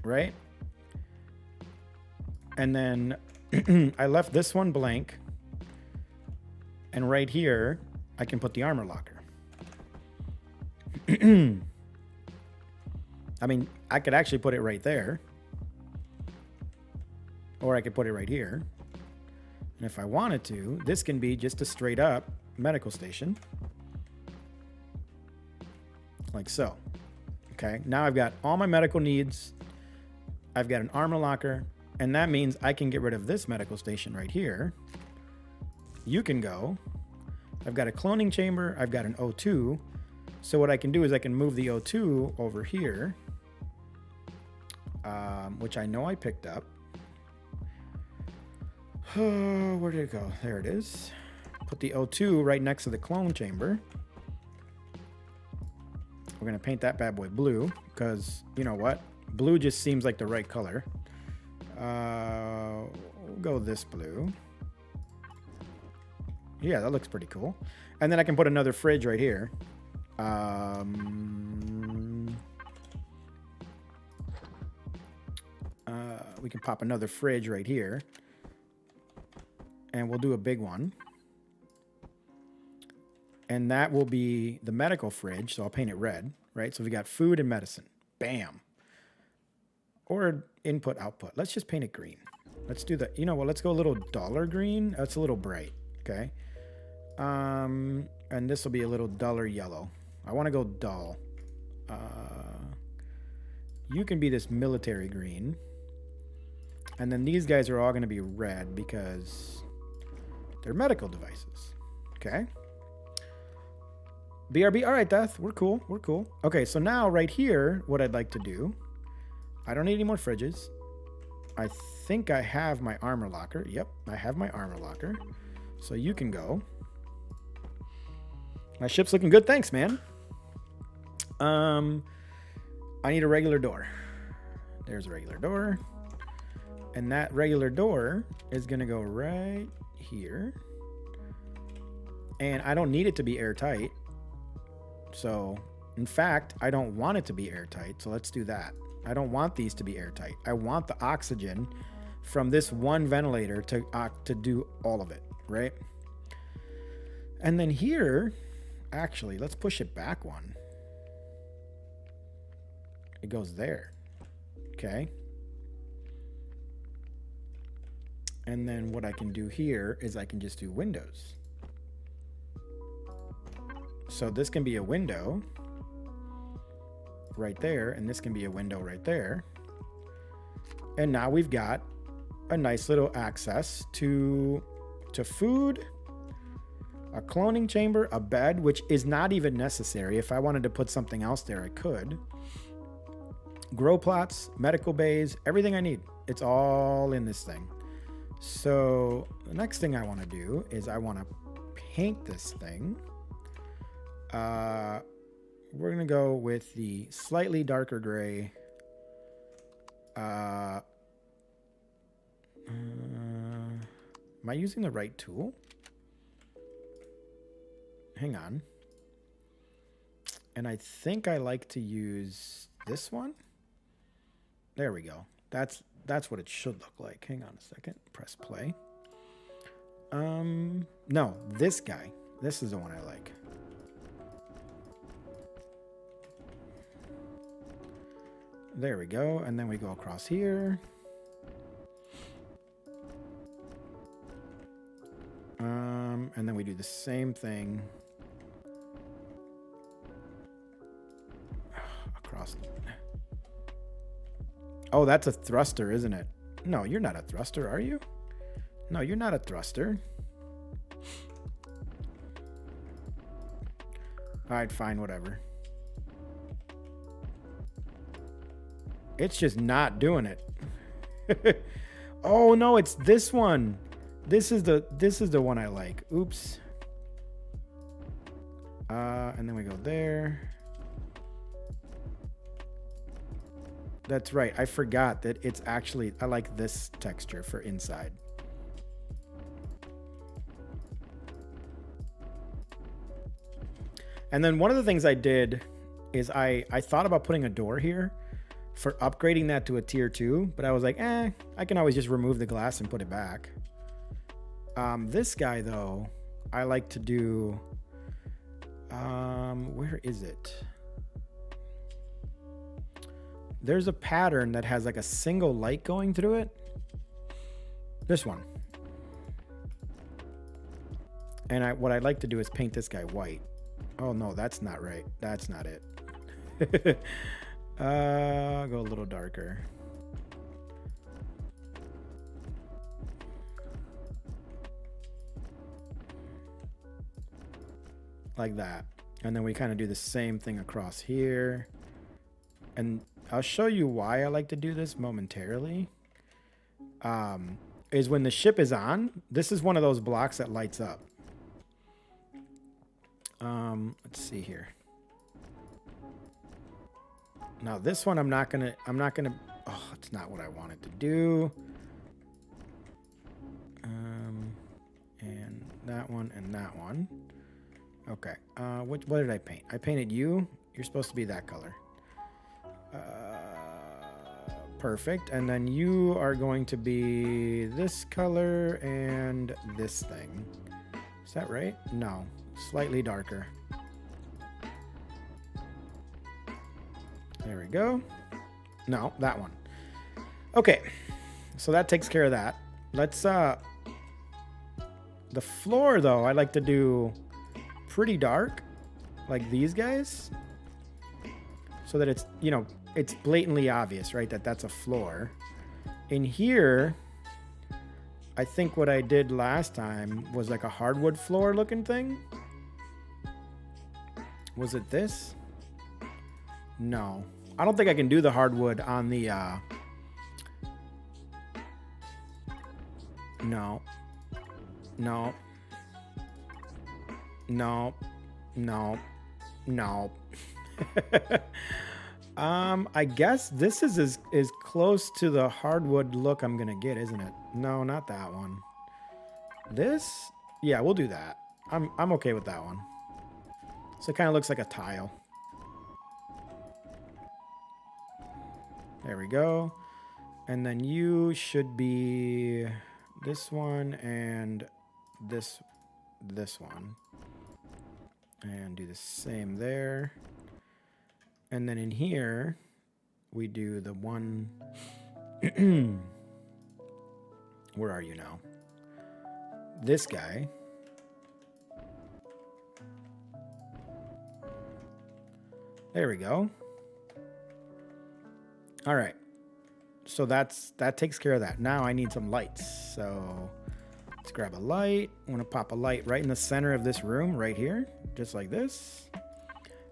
Right? And then I left this one blank. And right here, I can put the armor locker. I mean, I could actually put it right there. Or I could put it right here. And if I wanted to, this can be just a straight up medical station. Like so. Okay, now I've got all my medical needs. I've got an armor locker. And that means I can get rid of this medical station right here. You can go. I've got a cloning chamber. I've got an O2. So what I can do is I can move the O2 over here. Which I know I picked up. Oh, where did it go? There it is. Put the O2 right next to the clone chamber. We're going to paint that bad boy blue because, you know what? Blue just seems like the right color. We'll go this blue. Yeah, that looks pretty cool. And then I can put another fridge right here. We can pop another fridge right here. And we'll do a big one. And that will be the medical fridge. So I'll paint it red, right? So we got food and medicine. Bam. Or input, output. Let's just paint it green. Let's do that. You know what? Let's go a little duller green. That's a little bright. Okay. And this will be a little duller yellow. I want to go dull. You can be this military green. And then these guys are all going to be red because they're medical devices. Okay. BRB. All right, Death. We're cool. We're cool. Okay, so now right here, what I'd like to do, I don't need any more fridges. I think I have my armor locker. Yep, I have my armor locker. So you can go. My ship's looking good. Thanks, man. I need a regular door. There's a regular door. And that regular door is going to go right here. And I don't need it to be airtight. So, in fact, I don't want it to be airtight. So let's do that. I don't want these to be airtight. I want the oxygen from this one ventilator to do all of it, right? And then here, actually, let's push it back one. It goes there. Okay. And then what I can do here is I can just do windows. So this can be a window right there, and this can be a window right there. And now we've got a nice little access to food, a cloning chamber, a bed, which is not even necessary. If I wanted to put something else there, I could. Grow plots, medical bays, everything I need. It's all in this thing. So the next thing I want to do is I want to paint this thing. We're going to go with the slightly darker gray. Am I using the right tool? Hang on. And I think I like to use this one. There we go. That's what it should look like. Hang on a second. Press play. No, this guy. This is the one I like. There we go. And then we go across here. And then we do the same thing across. Oh, that's a thruster, isn't it? No, you're not a thruster, are you? No, you're not a thruster. All right, fine, whatever. It's just not doing it. Oh no, it's this one. This is the one I like. Oops. And then we go there. That's right. I forgot that it's actually, I like this texture for inside. And then one of the things I did is I thought about putting a door here for upgrading that to a tier 2, but I was like, I can always just remove the glass and put it back. This guy though, I like to do, where is it? There's a pattern that has like a single light going through it. This one. And what I'd like to do is paint this guy white. Oh no, that's not right. That's not it. I'll go a little darker. Like that. And then we kind of do the same thing across here. And I'll show you why I like to do this momentarily. Is when the ship is on, this is one of those blocks that lights up. Let's see here. Now this one I'm not gonna, oh, it's not what I wanted to do. And that one and that one. Okay, what did I paint? I painted you. You're supposed to be that color. Perfect. And then you are going to be this color and this thing. Is that right? No, slightly darker. There we go. No, that one. Okay, so that takes care of that. Let's the floor though, I like to do pretty dark, like these guys, so that it's, you know, it's blatantly obvious, right, that that's a floor. In here, I think what I did last time was like a hardwood floor looking thing. Was it this? No, I don't think I can do the hardwood on the no, no, no, no, no. I guess this is as close to the hardwood look I'm gonna get, isn't it? No, not that one. This? Yeah, we'll do that. I'm okay with that one. So it kind of looks like a tile. There we go. And then you should be this one and this one. And do the same there. And then in here, we do the one. Where are you now? This guy. There we go. All right. So that takes care of that. Now I need some lights. So let's grab a light. I want to pop a light right in the center of this room, right here, just like this.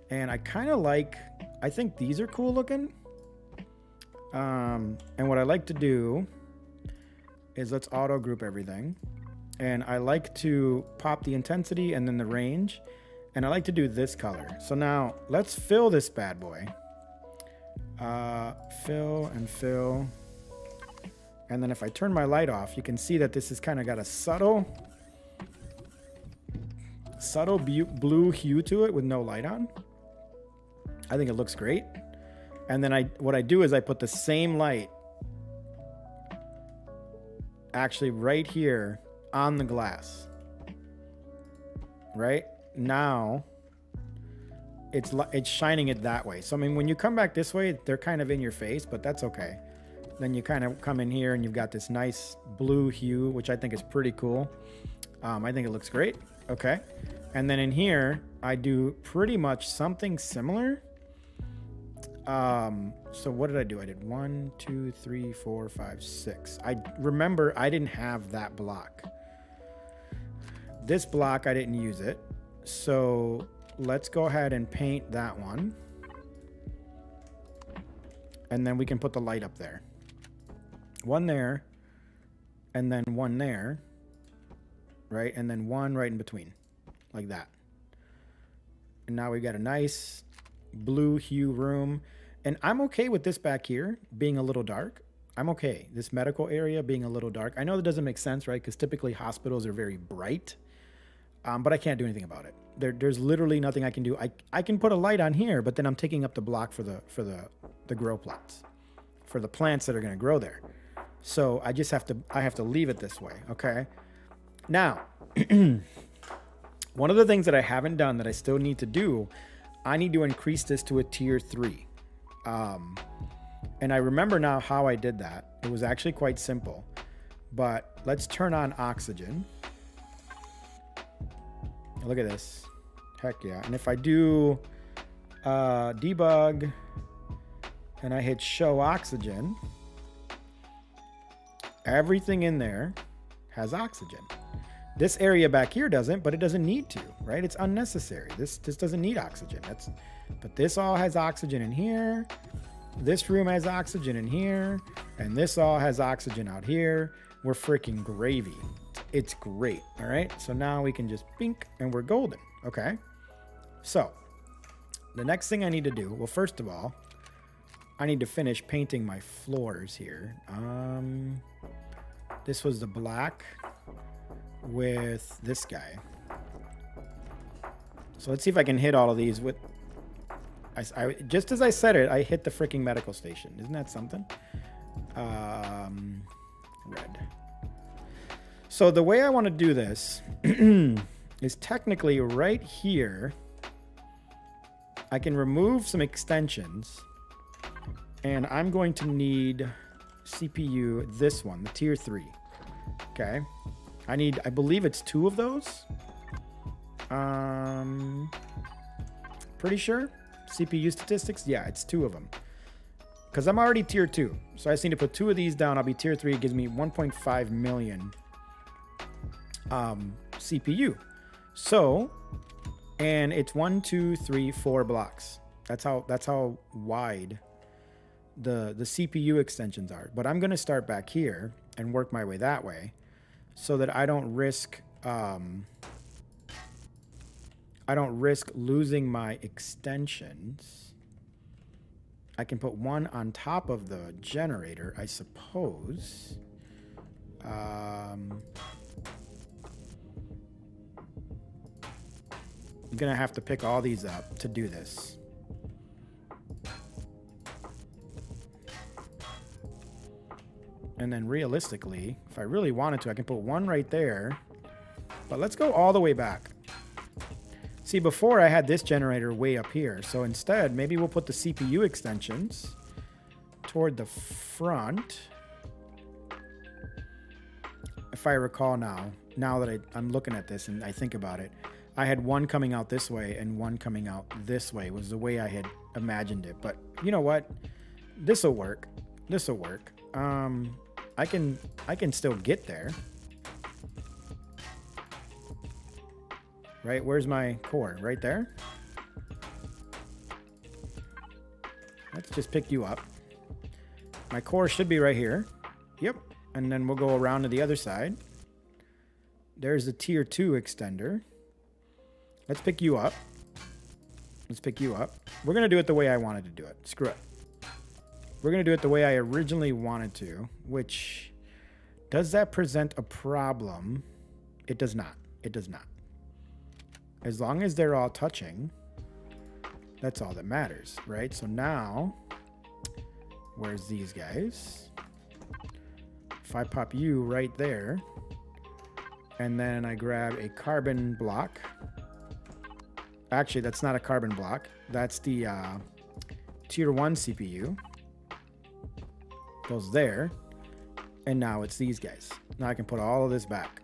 And I kind of like, I think these are cool looking. And what I like to do is let's auto group everything. And I like to pop the intensity and then the range. And I like to do this color. So now let's fill this bad boy. Fill and fill. And then if I turn my light off, you can see that this has kind of got a subtle blue hue to it with no light on. I think it looks great. And then what I do is I put the same light actually right here on the glass. Right? Now it's shining it that way. So I mean, when you come back this way, they're kind of in your face, but that's okay. Then you kind of come in here and you've got this nice blue hue, which I think is pretty cool. I think it looks great. Okay. And then in here, I do pretty much something similar. So what did I do? I did 1, 2, 3, 4, 5, 6. I remember I didn't have that block. This block, I didn't use it. So let's go ahead and paint that one. And then we can put the light up there. One there, and then one there, right? And then one right in between, like that. And now we got a nice blue hue room. And I'm okay with this back here being a little dark. I'm okay. This medical area being a little dark. I know that doesn't make sense, right? Because typically hospitals are very bright, but I can't do anything about it. There's literally nothing I can do. I can put a light on here, but then I'm taking up the block for the grow plots, for the plants that are going to grow there. So I just have to leave it this way. Okay. Now, one of the things that I haven't done that I still need to do, I need to increase this to a tier 3. And I remember now how I did that. It was actually quite simple, but let's turn on oxygen. Look at this. Heck yeah. And if I do debug and I hit show oxygen, everything in there has oxygen. This area back here doesn't, but it doesn't need to, right? It's unnecessary. This doesn't need oxygen. But this all has oxygen in here. This room has oxygen in here. And this all has oxygen out here. We're freaking gravy. It's great. All right. So now we can just bink and we're golden. Okay. So the next thing I need to do, well, first of all, I need to finish painting my floors here. This was the black with this guy. So let's see if I can hit all of these with, just as I said it, I hit the freaking medical station. Isn't that something? Red. So the way I want to do this is technically right here. I can remove some extensions, and I'm going to need CPU, this one, the tier 3. Okay. I believe it's 2 of those. Pretty sure. CPU statistics. Yeah, it's 2 of them. Because I'm already tier 2. So I just need to put 2 of these down. I'll be tier 3. It gives me 1.5 million CPU. So, and it's 1, 2, 3, 4 blocks. That's how wide the CPU extensions are. But I'm going to start back here and work my way that way, so that I don't risk losing my extensions. I can put one on top of the generator, I suppose. I'm gonna have to pick all these up to do this. And then realistically, if I really wanted to, I can put one right there. But let's go all the way back. See, before I had this generator way up here. So instead, maybe we'll put the CPU extensions toward the front. If I recall now that I'm looking at this and I think about it, I had one coming out this way and one coming out this way was the way I had imagined it. But you know what? This'll work. This'll work. I can still get there. Right? Where's my core? Right there? Let's just pick you up. My core should be right here. Yep. And then we'll go around to the other side. There's the tier 2 extender. Let's pick you up. Let's pick you up. We're going to do it the way I wanted to do it. Screw it. We're going to do it the way I originally wanted to, which, does that present a problem? It does not. It does not. As long as they're all touching, that's all that matters, right? So now, where's these guys? If I pop you right there, and then I grab a carbon block. Actually, that's not a carbon block. That's the tier 1 CPU. Goes there. And now it's these guys. Now I can put all of this back.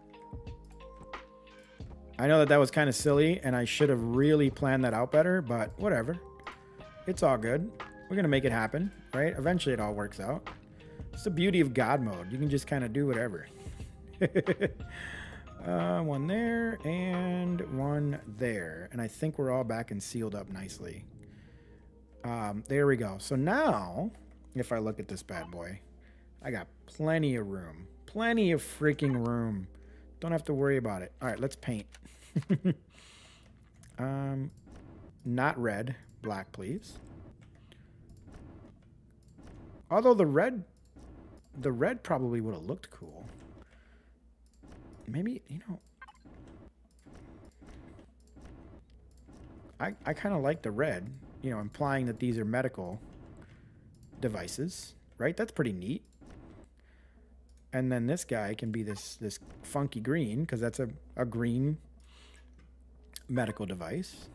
I know that was kind of silly, and I should have really planned that out better, but whatever. It's all good. We're going to make it happen, right? Eventually it all works out. It's the beauty of God mode. You can just kind of do whatever. One there and one there. And I think we're all back and sealed up nicely. There we go. So now, if I look at this bad boy, I got plenty of room. Plenty of freaking room. Don't have to worry about it. All right, let's paint. Not red. Black, please. Although the red probably would have looked cool. Maybe, you know, I kind of like the red, you know, implying that these are medical devices, right? That's pretty neat. And then this guy can be this funky green, because that's a green medical device.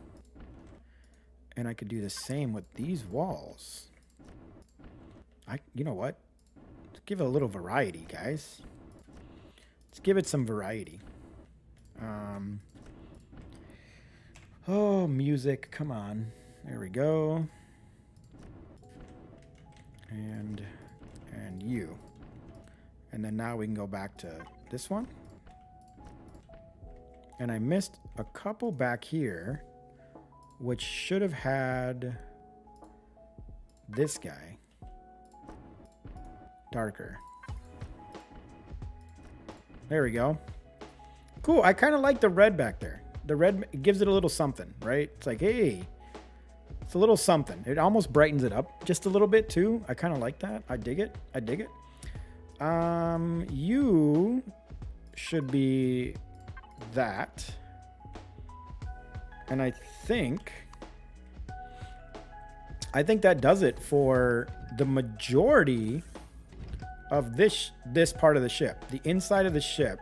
And I could do the same with these walls. You know what? Let's give it a little variety, guys. Let's give it some variety. Oh, music, come on. There we go. And you. And then now we can go back to this one. And I missed a couple back here, which should have had this guy darker. There we go. Cool. I kind of like the red back there. The red gives it a little something, right? It's like, hey, it's a little something. It almost brightens it up just a little bit too. I kind of like that. I dig it. I dig it. You should be that. And I think that does it for the majority of this part of the ship. The inside of the ship,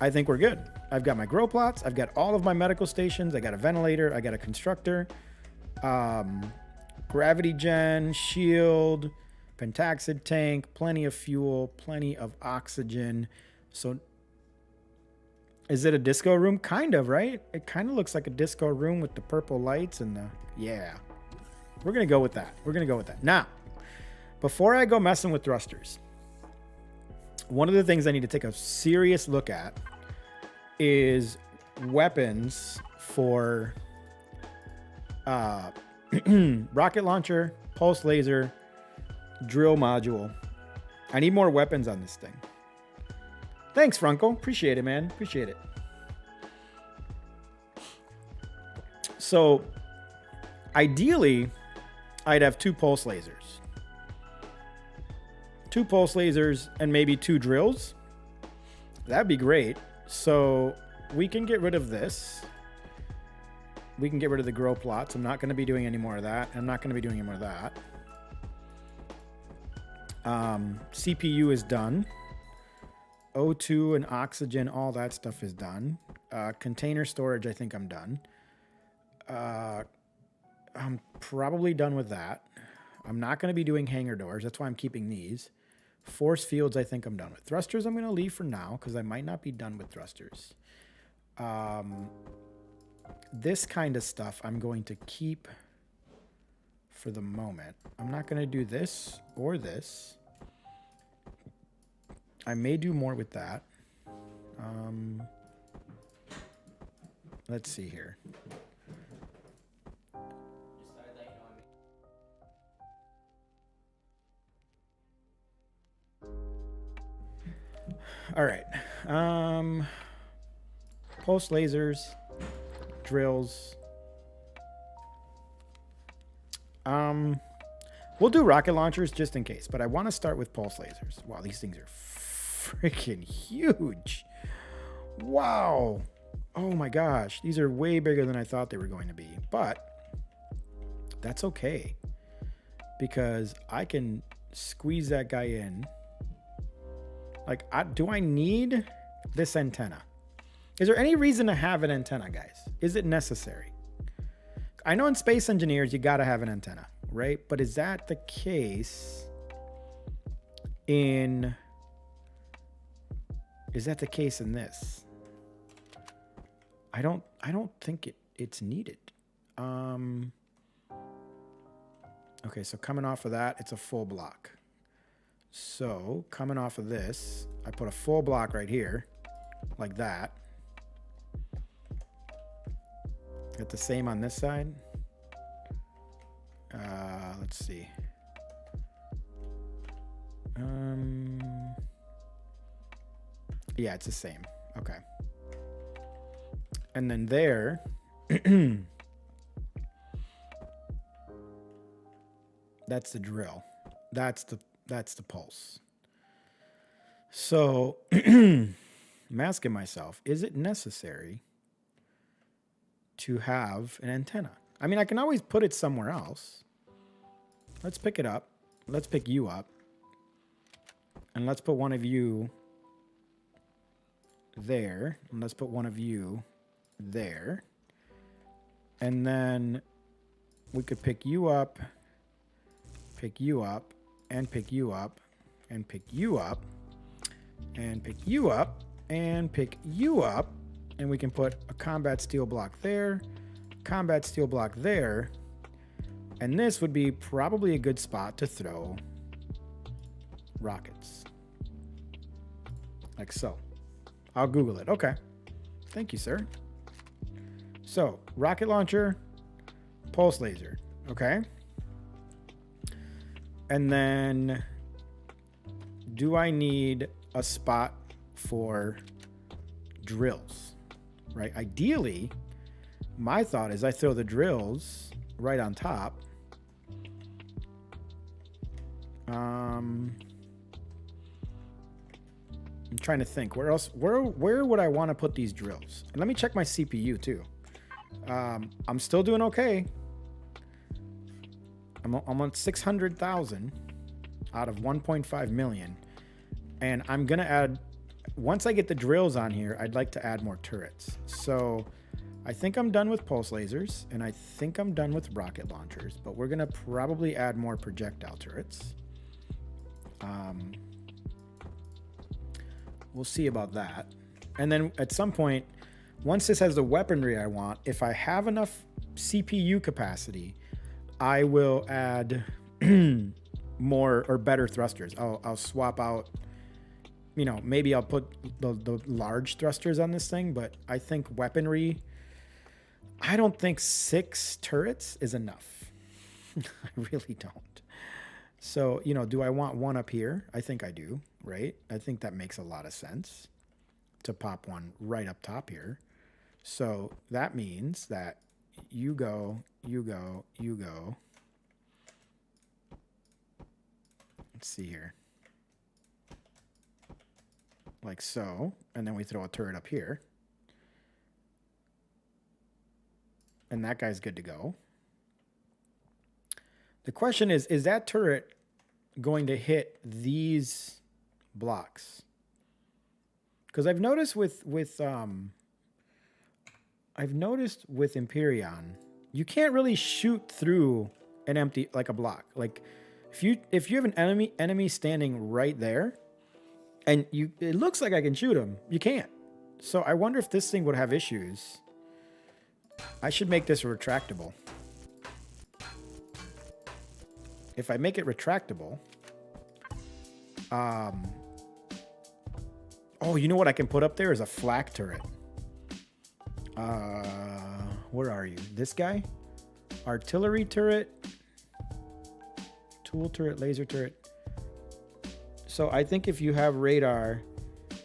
I think we're good. I've got my grow plots. I've got all of my medical stations. I got a ventilator. I got a constructor. Gravity gen, shield, pentaxid tank, plenty of fuel, plenty of oxygen. So is it a disco room? Kind of, right? It kind of looks like a disco room with the purple lights and the, yeah. We're going to go with that. We're going to go with that. Now, before I go messing with thrusters, one of the things I need to take a serious look at is weapons for rocket launcher, pulse laser, drill module. I need more weapons on this thing. Thanks, Franco. Appreciate it, man. Appreciate it. So, ideally, I'd have 2 pulse lasers. 2 pulse lasers and maybe 2 drills. That'd be great. So, we can get rid of this. We can get rid of the grow plots. I'm not going to be doing any more of that. I'm not going to be doing any more of that. CPU is done. O2 and oxygen, all that stuff is done. Container storage, I think I'm done. I'm probably done with that. I'm not going to be doing hangar doors. That's why I'm keeping these. Force fields, I think I'm done with. Thrusters, I'm going to leave for now because I might not be done with thrusters. This kind of stuff I'm going to keep for the moment. I'm not going to do this or this. I may do more with that. Let's see here. All right. Pulse lasers, drills. We'll do rocket launchers just in case, but I want to start with pulse lasers. Wow, these things are freaking huge. Wow. Oh my gosh. These are way bigger than I thought they were going to be, but that's okay because I can squeeze that guy in. Like, do I need this antenna? Is there any reason to have an antenna, guys? Is it necessary? I know in Space Engineers, you got to have an antenna, right? But is that the case in... Is that the case in this? I don't think it's needed. Okay, so coming off of that, it's a full block. So coming off of this, I put a full block right here. like that. Get the same on this side. Let's see. Yeah, it's the same. Okay. And then there, that's the drill. That's the pulse. So I'm asking myself, is it necessary to have an antenna? I mean, I can always put it somewhere else. Let's pick it up. Let's pick you up. And let's put one of you there. And let's put one of you there. And then we could pick you up, and pick you up, and pick you up, and pick you up, and pick you up. And we can put a combat steel block there, combat steel block there. And this would be probably a good spot to throw rockets. Like so. I'll Google it. Okay. Thank you, sir. So, rocket launcher, pulse laser. Okay. And then, do I need a spot for drills? Right? Ideally, my thought is I throw the drills right on top. I'm trying to think where would I want to put these drills? And let me check my CPU too. I'm still doing okay. I'm on 600,000 out of 1.5 million. And I'm going to add, once I get the drills on here, I'd like to add more turrets. So I think I'm done with pulse lasers, and I think I'm done with rocket launchers, but we're going to probably add more projectile turrets. We'll see about that. And then at some point, once this has the weaponry I want, if I have enough CPU capacity, I will add more or better thrusters. I'll swap out, you know, maybe I'll put the large thrusters on this thing, but I think weaponry, I don't think 6 turrets is enough. I really don't. So, you know, do I want one up here? I think I do, right? I think that makes a lot of sense to pop one right up top here. So that means that you go, you go, you go. Let's see here. Like so. And then we throw a turret up here. And that guy's good to go. The question is that turret going to hit these blocks? Because I've noticed with Empyrion, you can't really shoot through an empty, like a block. Like if you have an enemy standing right there, and it looks like I can shoot him, you can't. So I wonder if this thing would have issues. I should make this retractable. If I make it retractable, oh, you know what I can put up there is a flak turret. Where are you? This guy? Artillery turret, tool turret, laser turret. So I think if you have radar,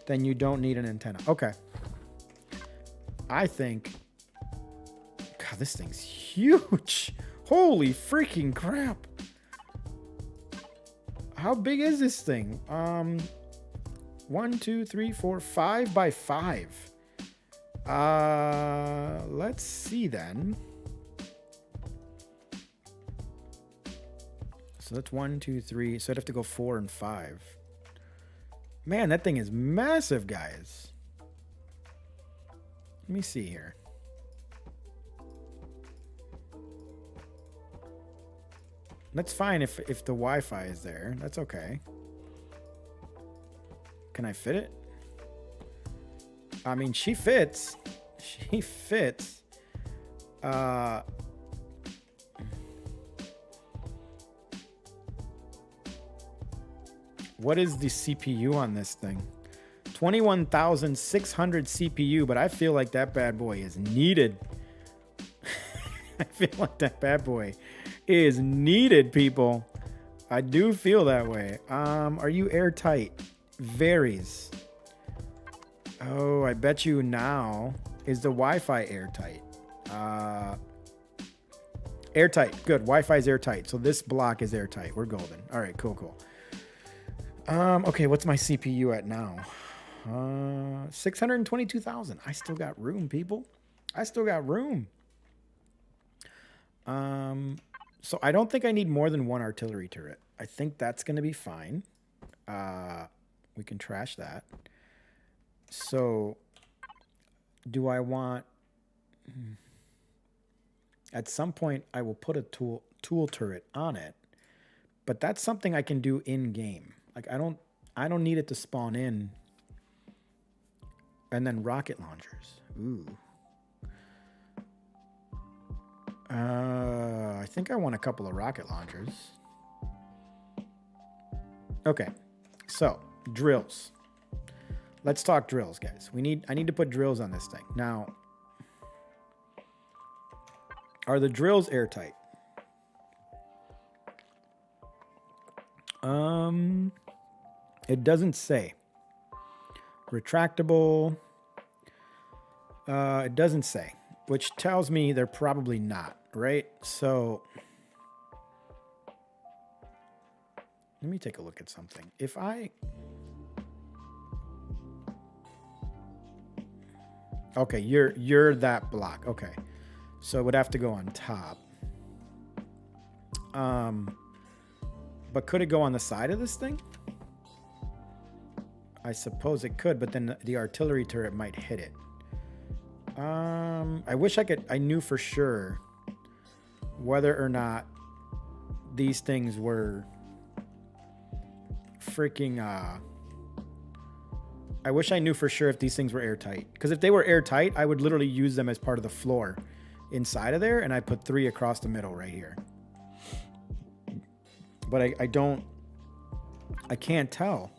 then you don't need an antenna. Okay. I think, God, this thing's huge. Holy freaking crap. How big is this thing? 1, 2, 3, 4, 5 by 5. Let's see then. So that's 1, 2, 3. So I'd have to go 4 and 5. Man, that thing is massive, guys. Let me see here. That's fine if the Wi-Fi is there. That's okay. Can I fit it? I mean, she fits. She fits. What is the CPU on this thing? 21,600 CPU, but I feel like that bad boy is needed. I feel like that bad boy is needed, people. I do feel that way. Are you airtight? Varies. Oh, I bet you now. Is the Wi-Fi airtight? Airtight. Good. Wi-Fi is airtight. So this block is airtight. We're golden. All right, cool. Okay, what's my CPU at now? 622,000. I still got room, people. I still got room. So I don't think I need more than one artillery turret. I think that's going to be fine. We can trash that. So do I want... At some point, I will put a tool turret on it, but that's something I can do in game. Like I don't need it to spawn in. And then rocket launchers. Ooh. I think I want a couple of rocket launchers. Okay, so drills. Let's talk drills, guys. I need to put drills on this thing now. Are the drills airtight? It doesn't say. Retractable. It doesn't say, which tells me they're probably not, right? So let me take a look at something. If I... Okay, you're that block. Okay. So it would have to go on top. But could it go on the side of this thing? I suppose it could, but then the artillery turret might hit it. I wish I knew for sure whether or not these things were freaking, I wish I knew for sure if these things were airtight. Because if they were airtight, I would literally use them as part of the floor inside of there, and I put 3 across the middle right here. But I can't tell.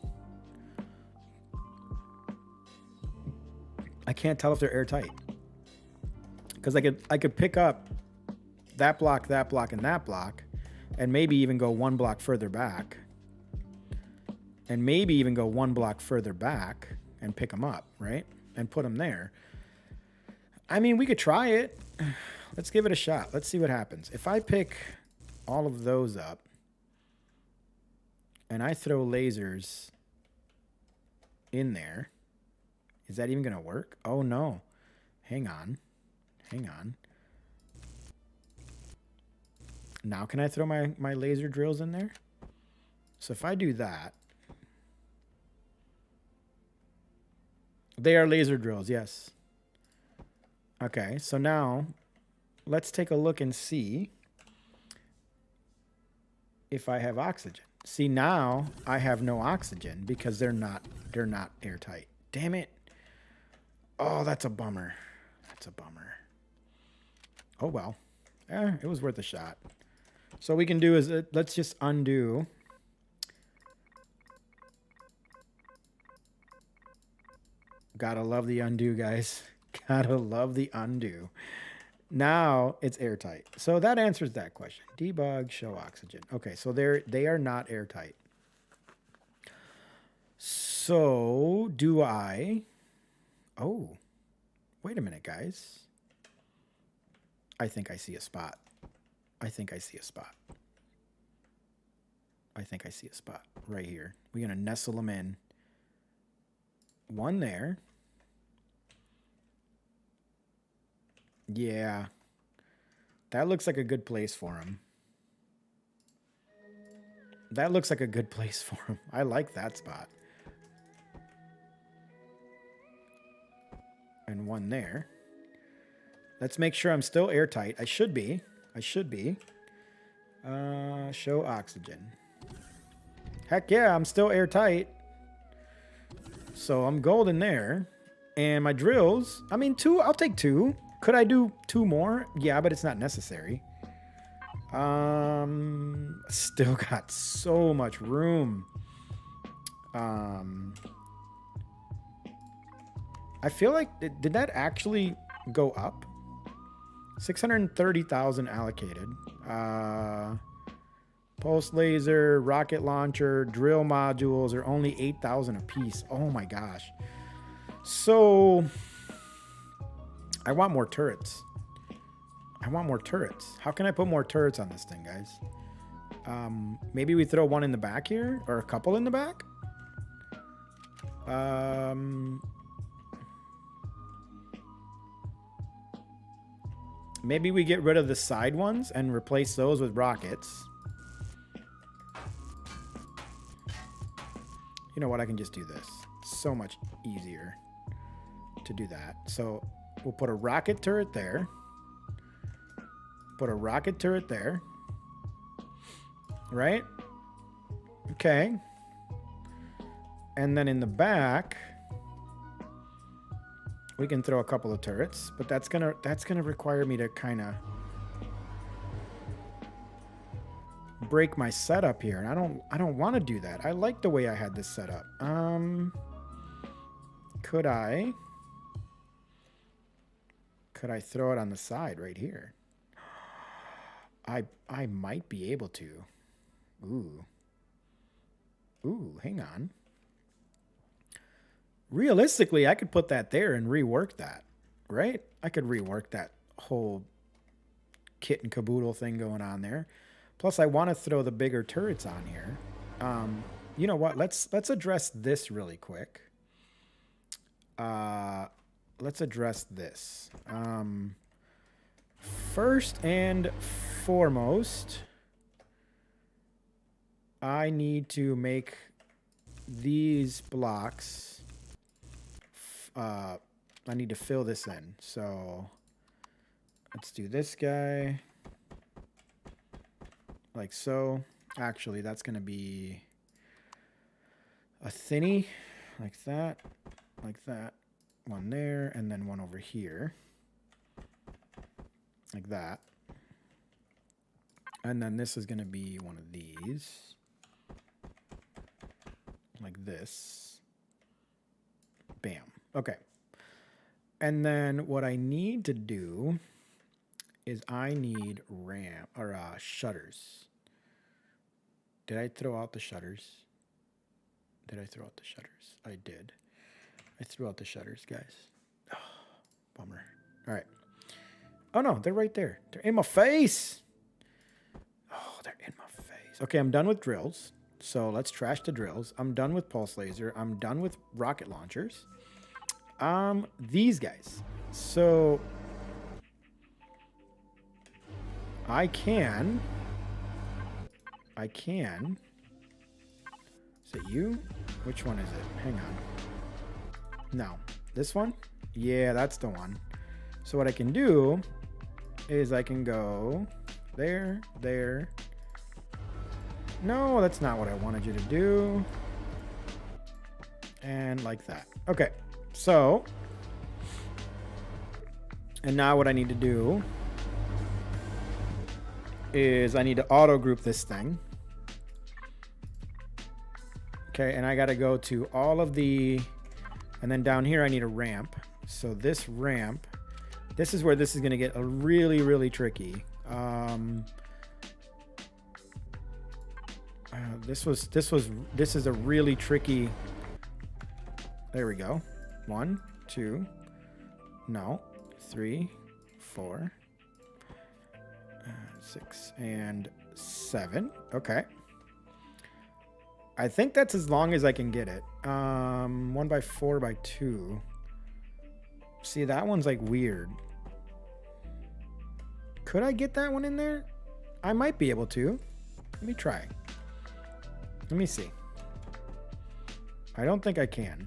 I can't tell if they're airtight. Because I could pick up that block, and that block, and maybe even go 1 block further back. And maybe even go 1 block further back and pick them up, right? And put them there. I mean, we could try it. Let's give it a shot. Let's see what happens. If I pick all of those up and I throw lasers in there, is that even going to work? Oh, no. Hang on. Now can I throw my laser drills in there? So if I do that, they are laser drills, yes. Okay, so now let's take a look and see if I have oxygen. See, now I have no oxygen because they're not airtight. Damn it. Oh, that's a bummer. Oh, well. It was worth a shot. So what we can do is let's just undo. Gotta love the undo, guys. Gotta love the undo. Now it's airtight. So that answers that question. Debug, show oxygen. Okay, so they are not airtight. So do I... Oh, wait a minute, guys. I think I see a spot. I think I see a spot right here. We're going to nestle them in. 1 there. Yeah. That looks like a good place for him. I like that spot. And 1 there. Let's make sure I'm still airtight. I should be. Show oxygen. Heck yeah, I'm still airtight. So I'm golden there. And my drills, I mean, 2, I'll take 2. Could I do 2 more? Yeah, but it's not necessary. Still got so much room. I feel like, did that actually go up? 630,000 allocated. Pulse laser, rocket launcher, drill modules are only 8,000 a piece. Oh my gosh. So I want more turrets. I want more turrets. How can I put more turrets on this thing, guys? Maybe we throw one in the back here, or a couple in the back. Maybe we get rid of the side ones and replace those with rockets. You know what? I can just do this. So much easier to do that. So we'll put a rocket turret there. Put a rocket turret there. Right? Okay. And then in the back, we can throw a couple of turrets, but that's gonna require me to kind of break my setup here, and I don't want to do that. I like the way I had this set up. Could I throw it on the side right here? I might be able to. Ooh, hang on. Realistically, I could put that there and rework that, right? I could rework that whole kit and caboodle thing going on there. Plus, I want to throw the bigger turrets on here. You know what? Let's address this really quick. Let's address this. First and foremost, I need to make these blocks. I need to fill this in. So let's do this guy. Like so. Actually, that's going to be a thinny. Like that. Like that. One there. And then one over here. Like that. And then this is going to be one of these. Like this. Bam. Okay. And then what I need to do is I need ramp or shutters. Did I throw out the shutters? Did I throw out the shutters? I did. I threw out the shutters, guys. Oh, bummer. All right. Oh no, they're right there. They're in my face. Oh, they're in my face. Okay, I'm done with drills. So let's trash the drills. I'm done with pulse laser. I'm done with rocket launchers. These guys. So I can. Is it you? Which one is it? Hang on. No. This one? Yeah, that's the one. So what I can do is I can go there, there. No, that's not what I wanted you to do. And like that. Okay. So, and now what I need to do is I need to auto group this thing. Okay, and I got to go to all of the, and then down here I need a ramp. So this ramp, this is where this is going to get a really, really tricky. This is a really tricky. There we go. 1, 2, no, 3, 4, 6, and 7. Okay. I think that's as long as I can get it. 1 by 4 by 2. See, that one's like weird. Could I get that one in there? I might be able to. Let me try. Let me see. I don't think I can.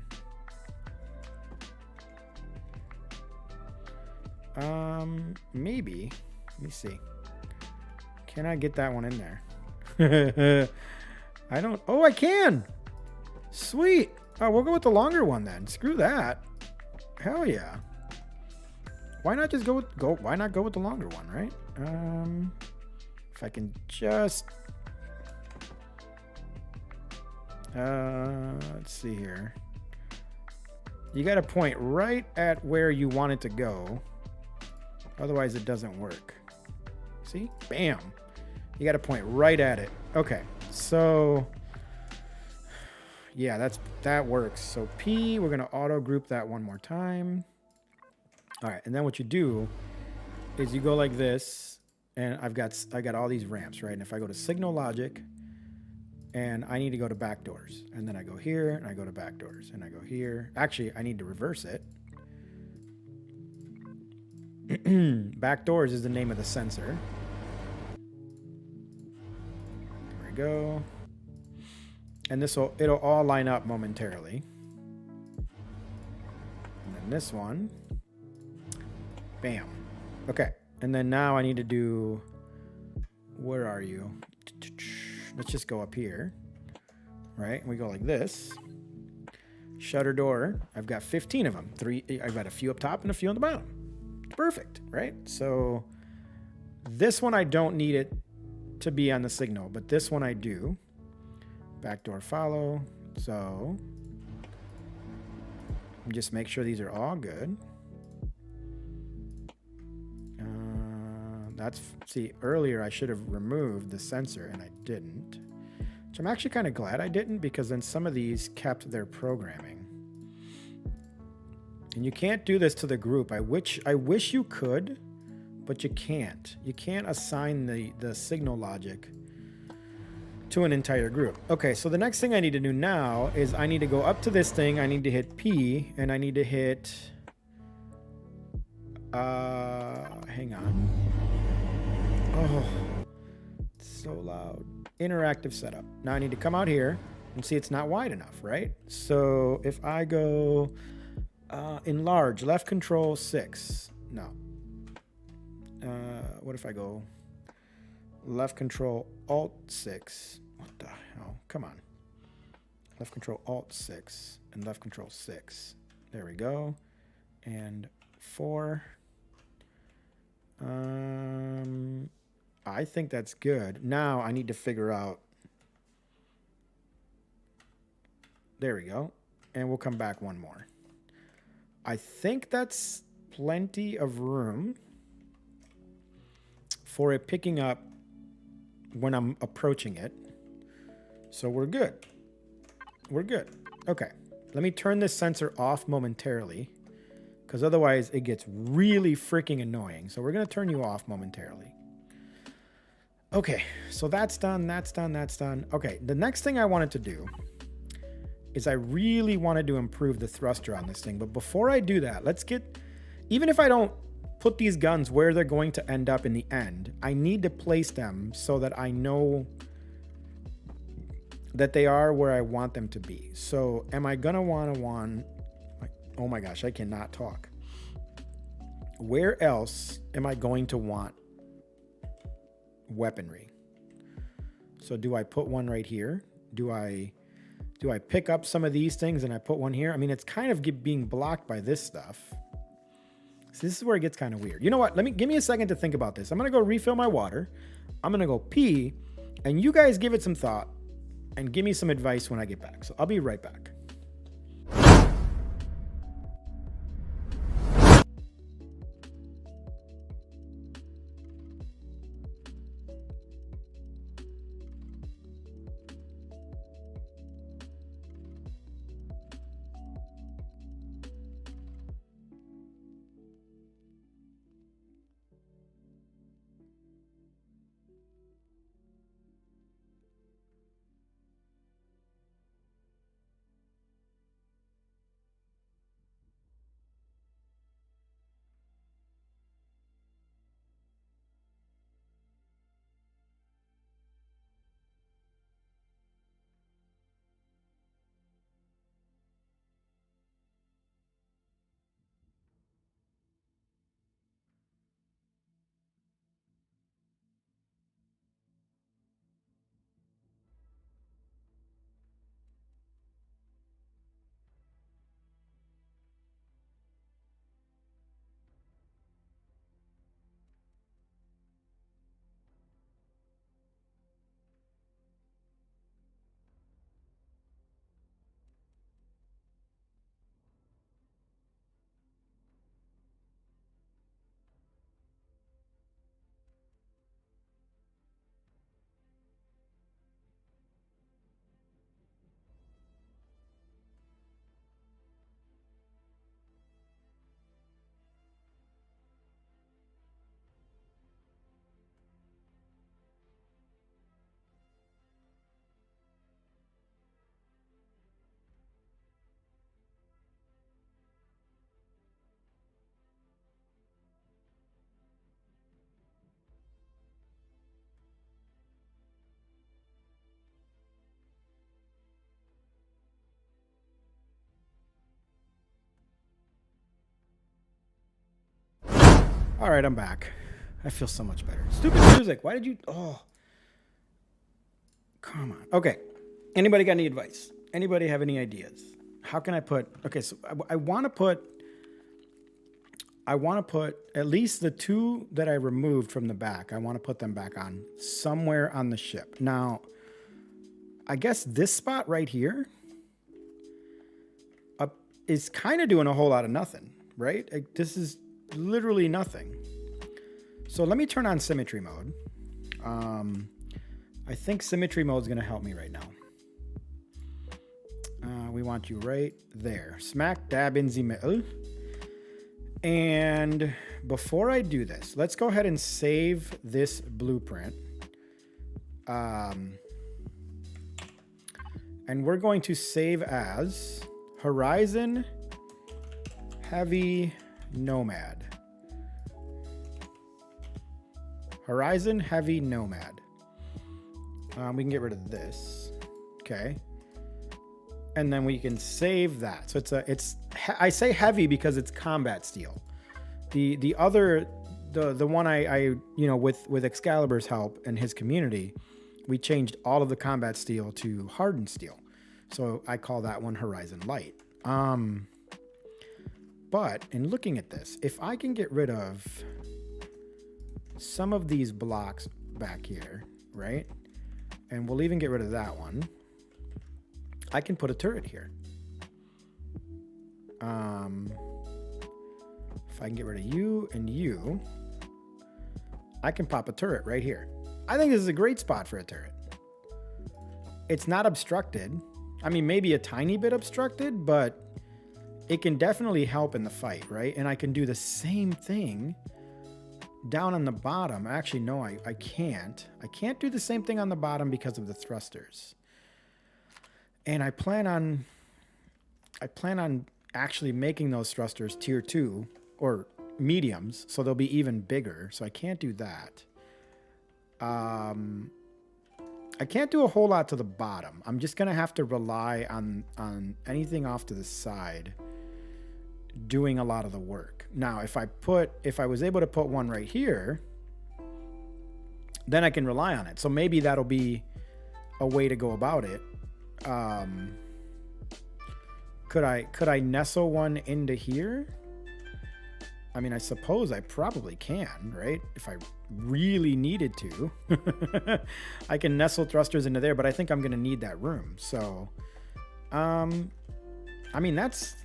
Maybe. Let me see. Can I get that one in there? I don't. Oh, I can. Sweet. Oh, we'll go with the longer one then. Screw that. Hell yeah. Why not just why not go with the longer one, right? If I can just let's see here. You got to point right at where you want it to go. Otherwise, it doesn't work. See? Bam. You got to point right at it. Okay. So, yeah, that works. So P, we're going to auto group that one more time. All right. And then what you do is you go like this, and I got all these ramps, right? And if I go to signal logic, and I need to go to backdoors, and then I go here, and I go to backdoors, and I go here. Actually, I need to reverse it. Backdoors is the name of the sensor. There we go. And it'll all line up momentarily. And then this one. Bam. Okay. And then now I need to do, where are you? Let's just go up here, right? And we go like this. Shutter door. I've got 15 of them. I've got a few up top and a few on the bottom. Perfect, right? So this one I don't need it to be on the signal, but this one I do. Backdoor follow. So just make sure these are all good. See, earlier I should have removed the sensor and I didn't. Which I'm actually kind of glad I didn't, because then some of these kept their programming. And you can't do this to the group. I wish you could, but you can't. You can't assign the signal logic to an entire group. Okay, so the next thing I need to do now is I need to go up to this thing. I need to hit P, and I need to hit... hang on. Oh, it's so loud. Interactive setup. Now I need to come out here and see it's not wide enough, right? So if I go enlarge, left control 6. No. What if I go left control alt 6? What the hell? Come on. Left control alt 6 and left control 6. There we go. And 4. I think that's good. Now I need to figure out. There we go. And we'll come back one more. I think that's plenty of room for it picking up when I'm approaching it. So we're good. We're good. Okay. Let me turn this sensor off momentarily, because otherwise it gets really freaking annoying. So we're going to turn you off momentarily. Okay, so that's done, that's done, that's done. Okay, the next thing I wanted to do is I really wanted to improve the thruster on this thing. But before I do that, let's get, even if I don't put these guns where they're going to end up in the end, I need to place them so that I know that they are where I want them to be. So am I going to want, oh my gosh, I cannot talk. Where else am I going to want weaponry? So do I put one right here? Do I pick up some of these things and I put one here? I mean, it's kind of being blocked by this stuff. So this is where it gets kind of weird. You know what? Give me a second to think about this. I'm going to go refill my water. I'm going to go pee, and you guys give it some thought and give me some advice when I get back. So I'll be right back. All right, I'm back. I feel so much better. Stupid music. Why did you? Oh, come on. Okay. Anybody got any advice? Anybody have any ideas? How can I put? Okay, so I want to put at least the two that I removed from the back. I want to put them back on somewhere on the ship. Now, I guess this spot right here is kind of doing a whole lot of nothing, right? Like, this is literally nothing. So let me turn on symmetry mode. I think symmetry mode is going to help me right now. We want you right there. Smack dab in the middle. And before I do this, let's go ahead and save this blueprint. And we're going to save as Horizon Heavy Nomad. Horizon Heavy Nomad. We can get rid of this. Okay. And then we can save that. So I say heavy because it's combat steel. The one I with Excalibur's help and his community, we changed all of the combat steel to hardened steel. So I call that one Horizon Light. But in looking at this, if I can get rid of some of these blocks back here, right? And we'll even get rid of that one. I can put a turret here. If I can get rid of you and you, I can pop a turret right here. I think this is a great spot for a turret. It's not obstructed. I mean, maybe a tiny bit obstructed, but it can definitely help in the fight, right? And I can do the same thing down on the bottom. Actually, no, I can't. I can't do the same thing on the bottom because of the thrusters. And I plan on actually making those thrusters tier 2 or mediums, so they'll be even bigger. So I can't do that. I can't do a whole lot to the bottom. I'm just gonna have to rely on anything off to the side doing a lot of the work. Now, if I was able to put one right here, then I can rely on it. So maybe that'll be a way to go about it. Could I nestle one into here? I mean, I suppose I probably can, right? If I really needed to. I can nestle thrusters into there, but I think I'm going to need that room. So, I mean, that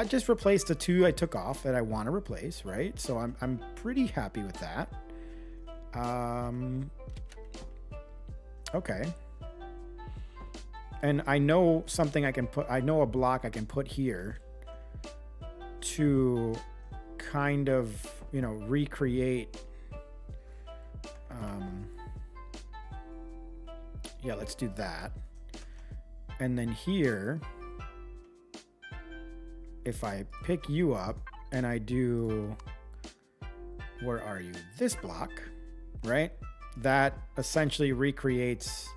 just replaced the two I took off that I want to replace, right? So I'm pretty happy with that. Okay. And I know something I know a block I can put here to kind of, recreate. Yeah, let's do that. And then here, if I pick you up and I do, where are you? This block, right? That essentially recreates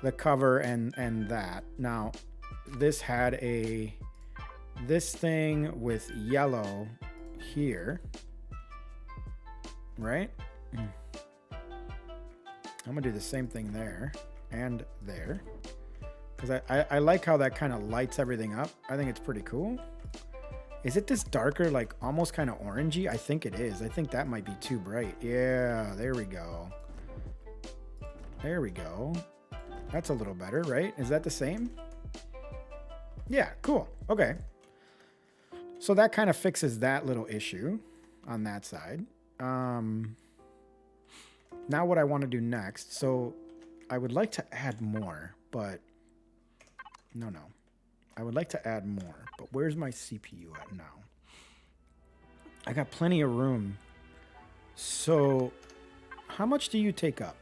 the cover and that. Now, this had this thing with yellow here, right? I'm gonna do the same thing there and there, because I like how that kind of lights everything up. I think it's pretty cool. Is it this darker, like almost kind of orangey? I think it is. I think that might be too bright. Yeah, there we go. There we go. That's a little better, right? Is that the same? Yeah, cool. Okay. So that kind of fixes that little issue on that side. Now what I want to do next. So I would like to add more, but no. I would like to add more, but where's my CPU at now? I got plenty of room. So how much do you take up?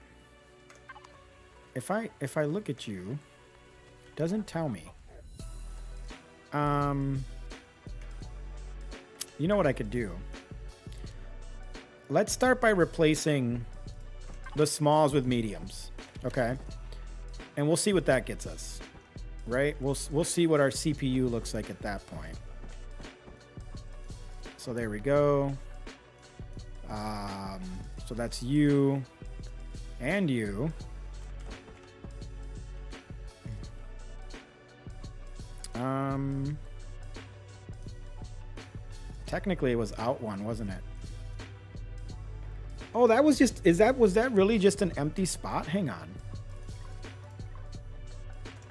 If I look at you, it doesn't tell me. You know what I could do? Let's start by replacing the smalls with mediums, okay? And we'll see what that gets us, right? We'll see what our CPU looks like at that point. So there we go. So that's you and you. Technically it was out one, wasn't it? Oh, that was just, was that really just an empty spot? Hang on.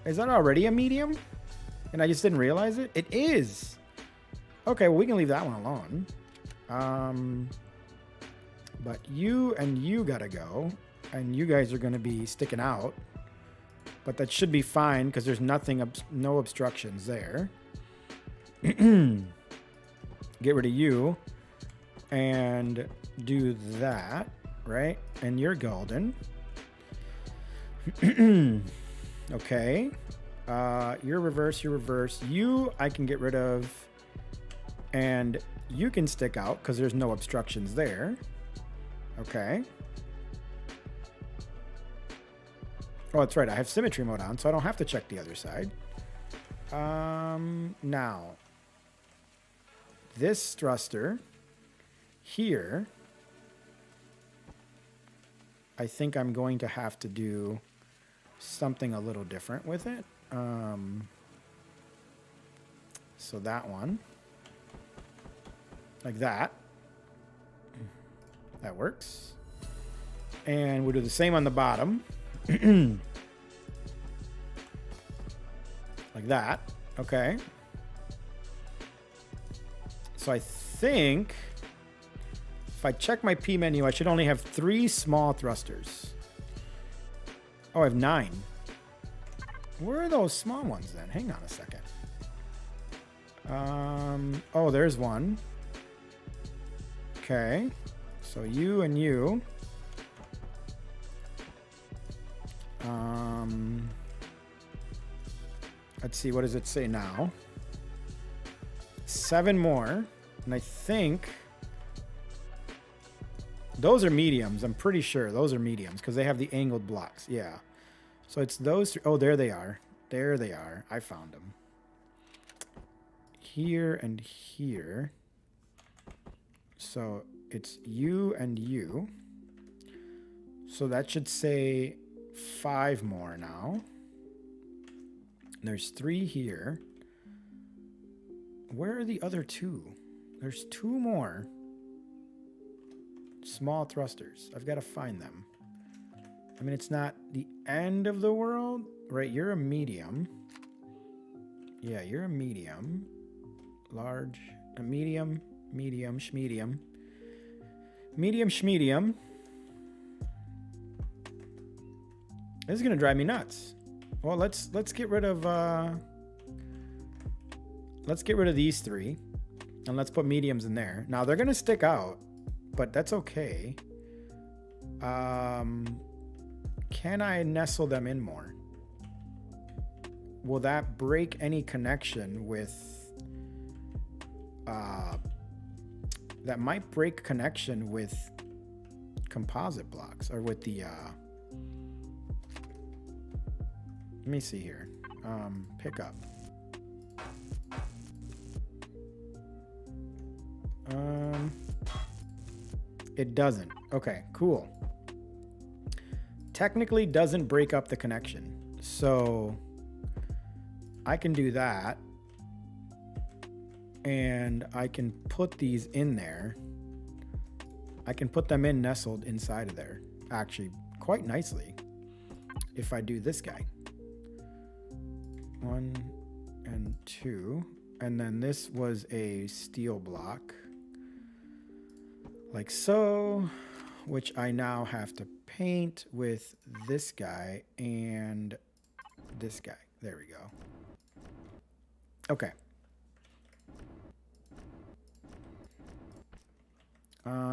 Is that already a medium? And I just didn't realize it? It is. Okay, well, we can leave that one alone. But you and you gotta go. And you guys are gonna be sticking out. But that should be fine because there's nothing, no obstructions there. Get rid of you. And do that, right? And you're golden. Okay. You're reverse, you're reverse. You, I can get rid of. And you can stick out because there's no obstructions there. Okay. Oh, that's right. I have symmetry mode on, so I don't have to check the other side. Now, this thruster here, I think I'm going to have to do something a little different with it. So that one, like that. That works. And we'll do the same on the bottom. Like that. Okay. So I think if I check my P menu, I should only have 3 small thrusters. Oh, I have 9. Where are those small ones then? Hang on a second. Oh, there's one. Okay. So you and you. Let's see, what does it say now? 7 more. And I think those are mediums. I'm pretty sure those are mediums because they have the angled blocks. Yeah. So it's those 3. Oh, there they are. There they are. I found them. Here and here. So it's you and you. So that should say 5 more now. There's 3 here. Where are the other 2? There's 2 more small thrusters. I've got to find them. I mean, it's not the end of the world, right? You're a medium. Yeah, you're a medium. Large, a medium, medium, schmedium. Medium, schmedium. This is going to drive me nuts. Well, let's get rid of these 3 and let's put mediums in there. Now they're going to stick out, but that's okay. Can I nestle them in more? Will that break any connection with that might break connection with composite blocks or with the let me see here. Pick up. It doesn't. Okay, cool. Technically doesn't break up the connection. So I can do that. And I can put these in there. I can put them in nestled inside of there. Actually, quite nicely. If I do this guy. 1 and 2, and then this was a steel block like so, which I now have to paint with this guy and this guy. There we go. Okay.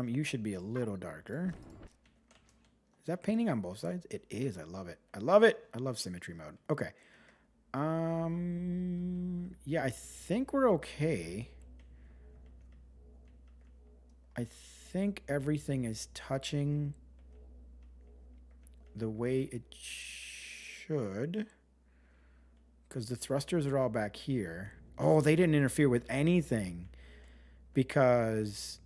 You should be a little darker. Is that painting on both sides? It is. I love it. I love it. I love symmetry mode. Okay. Yeah, I think we're okay. I think everything is touching the way it should. Because the thrusters are all back here. Oh, they didn't interfere with anything. Because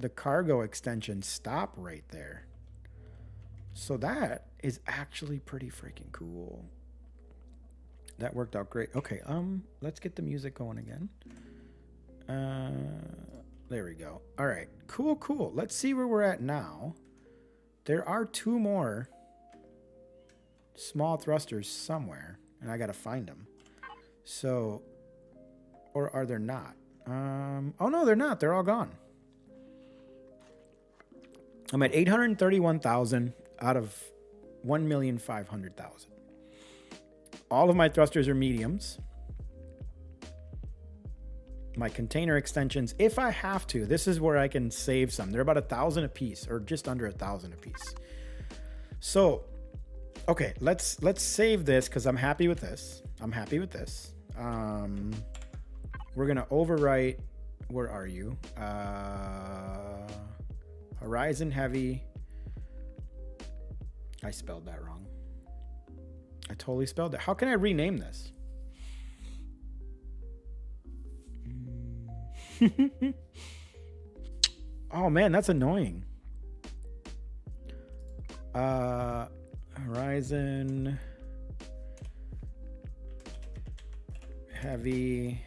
the cargo extensions stop right there. So that is actually pretty freaking cool. That worked out great. Okay, let's get the music going again. There we go. All right, cool. Let's see where we're at now. There are 2 more small thrusters somewhere, and I gotta find them. So, or are there not? Oh no, they're not. They're all gone. I'm at 831,000 out of 1,500,000. All of my thrusters are mediums. My container extensions, if I have to, this is where I can save some. They're about 1,000 a piece, or just under 1,000 a piece. So, okay, let's save this because I'm happy with this. We're gonna overwrite. Where are you? Horizon Heavy. I spelled that wrong. I totally spelled it. How can I rename this? Oh man, that's annoying. Horizon Heavy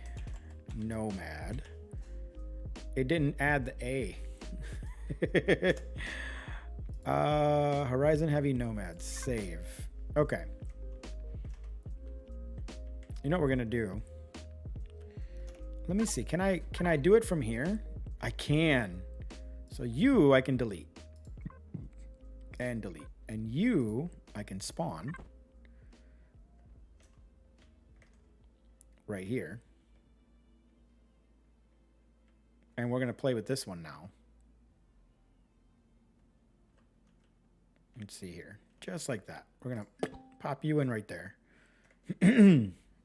Nomad. It didn't add the A. Horizon Heavy Nomad. Save. Okay. You know what we're gonna do? Let me see. Can I do it from here? I can. So you I can delete. And delete. And you I can spawn right here. And we're gonna play with this one now. Let's see here. Just like that. We're gonna pop you in right there.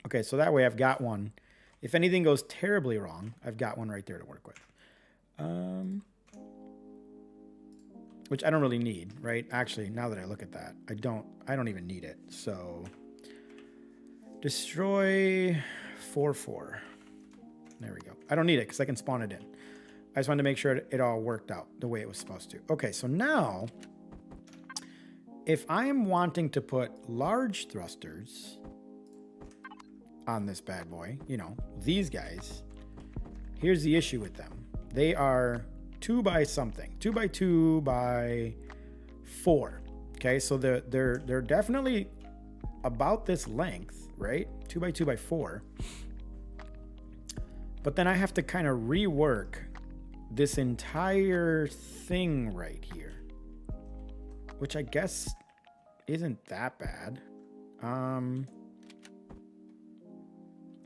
Okay, so that way I've got one. If anything goes terribly wrong, I've got one right there to work with. Which I don't really need, right? Actually, now that I look at that, I don't even need it. So destroy 4-4. There we go. I don't need it because I can spawn it in. I just wanted to make sure it all worked out the way it was supposed to. Okay, so now if I am wanting to put large thrusters on this bad boy, you know, these guys, here's the issue with them. They are 2 by something, 2 by 2 by 4. Okay, so they're definitely about this length, right? 2 by 2 by 4. But then I have to kind of rework this entire thing right here, which I guess isn't that bad.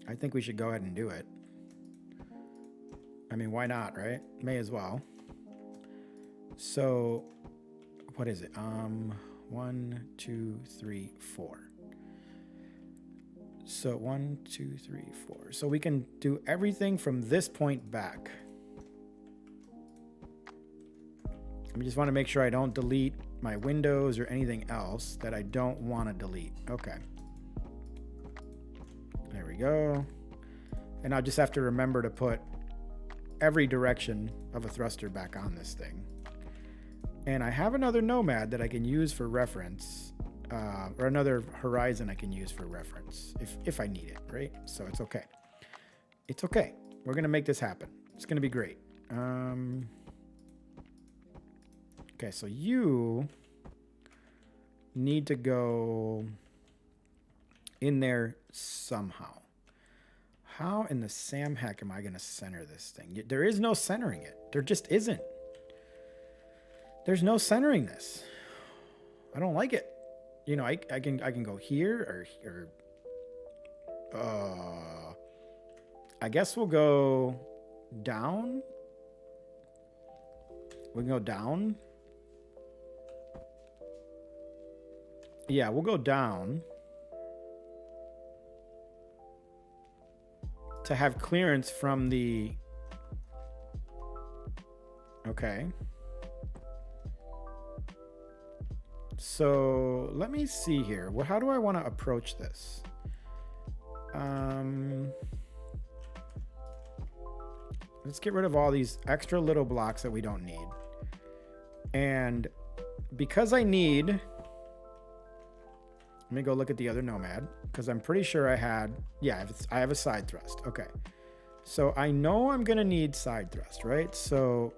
I think we should go ahead and do it. I mean, why not, right? May as well. So, what is it? 1, 2, 3, 4. So 1, 2, 3, 4. So we can do everything from this point back. I just want to make sure I don't delete my windows or anything else that I don't want to delete. Okay. There we go. And I'll just have to remember to put every direction of a thruster back on this thing. And I have another Nomad that I can use for reference, or another Horizon I can use for reference if I need it, right? So it's okay. It's okay. We're going to make this happen. It's going to be great. Okay, so you need to go in there somehow. How in the Sam heck am I going to center this thing? There is no centering it. There just isn't. There's no centering this. I don't like it. You know, I can go here or I guess we'll go down. We can go down. Yeah, we'll go down to have clearance from the... Okay. So let me see here. Well, how do I want to approach this? let's get rid of all these extra little blocks that we don't need. And because I need, let me go look at the other nomad, because I'm pretty sure I had, yeah, I have a side thrust. Okay. So I know I'm going to need side thrust, right? So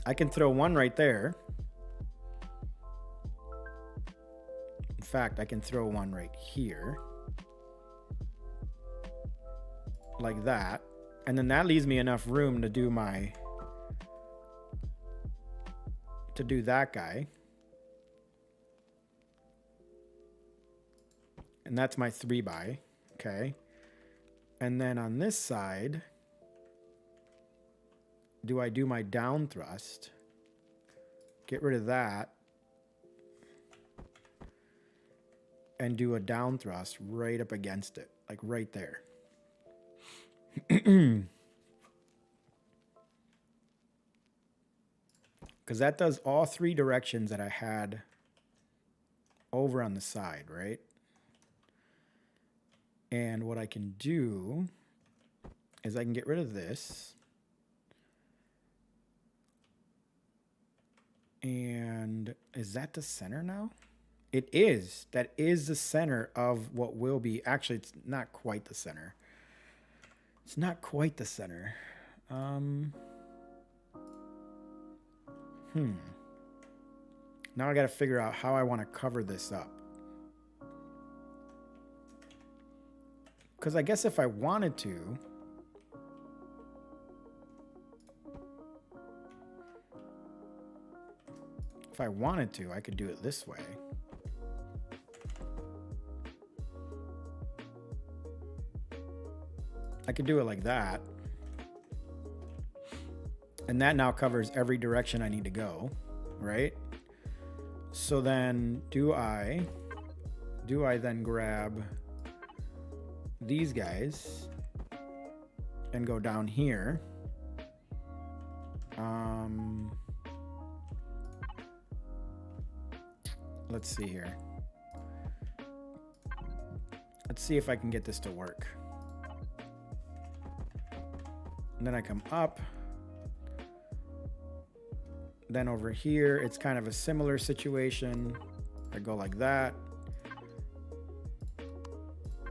I can throw one right there. In fact, I can throw one right here. Like that. And then that leaves me enough room to do that guy. And that's my 3x. Okay. And then on this side, do I do my down thrust? Get rid of that. And do a down thrust right up against it. Like right there. Because that does all three directions that I had over on the side, right? And what I can do is I can get rid of this. And is that the center now? It is. That is the center of what will be. Actually, it's not quite the center. It's not quite the center. Now I got to figure out how I want to cover this up. Because I guess if I wanted to, I could do it this way. I could do it like that. And that now covers every direction I need to go, right? So then do I then grab these guys and go down here? Let's see here. Let's see if I can get this to work. And then I come up. Then over here, it's kind of a similar situation. I go like that.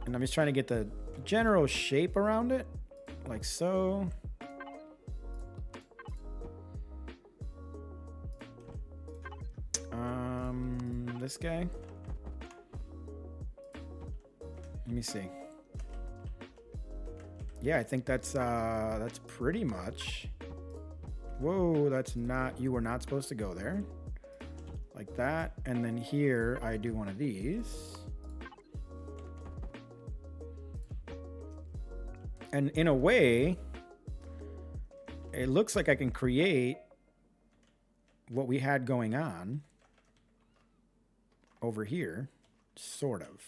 And I'm just trying to get the general shape around it. Like so. This guy. Let me see. Yeah, I think that's pretty much. Whoa, that's not, you were not supposed to go there. Like that. And then here I do one of these. And in a way, it looks like I can create what we had going on over here, sort of.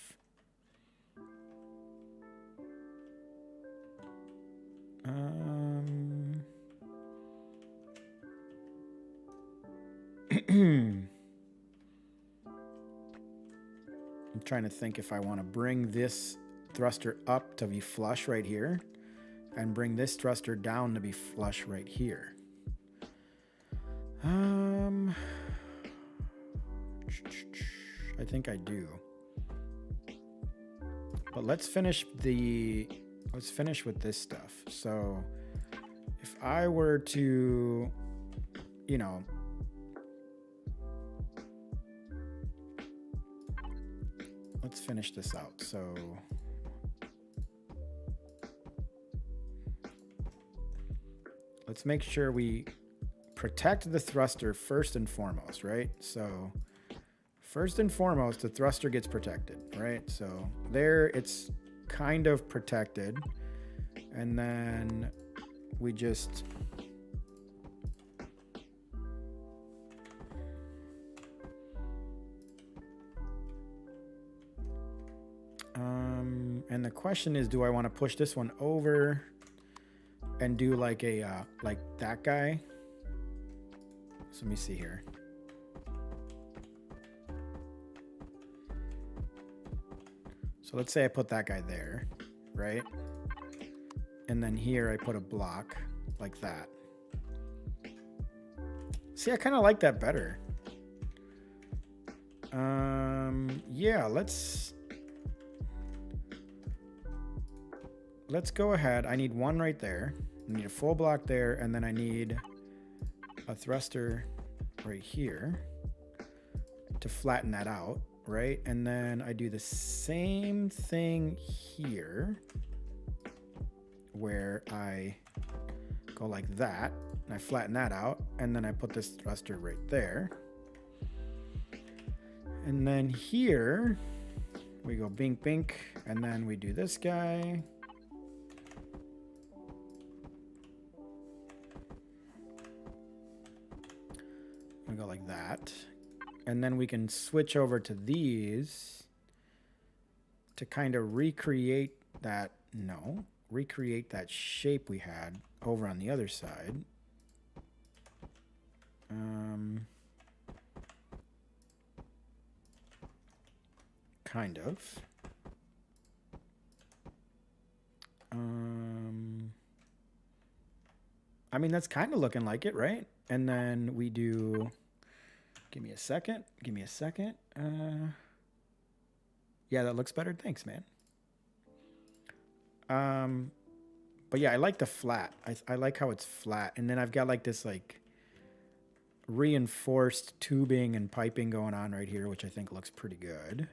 I'm trying to think if I want to bring this thruster up to be flush right here and bring this thruster down to be flush right here. I think I do. But let's finish with this stuff. So if I were to, you know, let's finish this out. So let's make sure we protect the thruster first and foremost, right? So first and foremost, the thruster gets protected, right? So there it's kind of protected. And then we just and the question is, do I want to push this one over and do like a like that guy? So let me see here. So let's say I put that guy there, right? And then here I put a block like that. See, I kind of like that better. Yeah, let's go ahead. I need one right there. I need a full block there, and then I need a thruster right here to flatten that out, right? And then I do the same thing here where I go like that, and I flatten that out, and then I put this thruster right there. And then here we go bink bink, and then we do this guy. We go like that. And then we can switch over to these to kind of recreate that, recreate that shape we had over on the other side. Kind of. I mean, that's kind of looking like it, right? And then we do, give me a second. Yeah, that looks better. Thanks, man. But yeah, I like the flat. I like how it's flat. And then I've got like this like reinforced tubing and piping going on right here, which I think looks pretty good.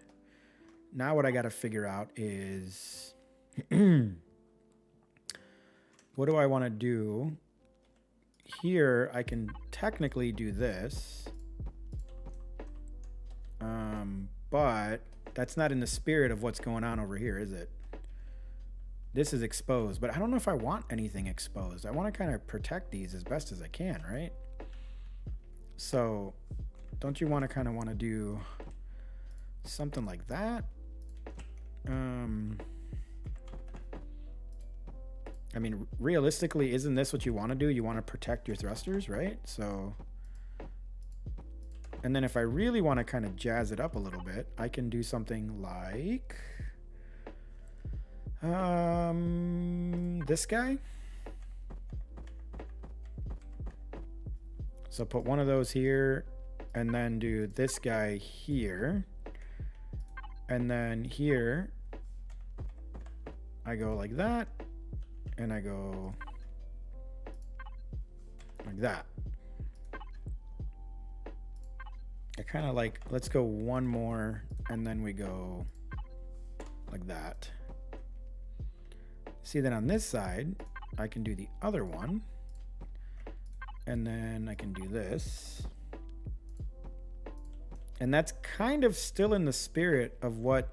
Now what I got to figure out is what do I want to do? Here I can technically do this, but that's not in the spirit of what's going on over here, is it? This is exposed, but I don't know if I want anything exposed. I want to kind of protect these as best as I can, right? So don't you want to do something like that? I mean, realistically, isn't this what you want to do? You want to protect your thrusters, right? So, and then if I really want to kind of jazz it up a little bit, I can do something like this guy. So put one of those here, and then do this guy here. And then here, I go like that, and I go like that. I kind of like, let's go one more, and then we go like that. See, then on this side, I can do the other one, and then I can do this. And that's kind of still in the spirit of what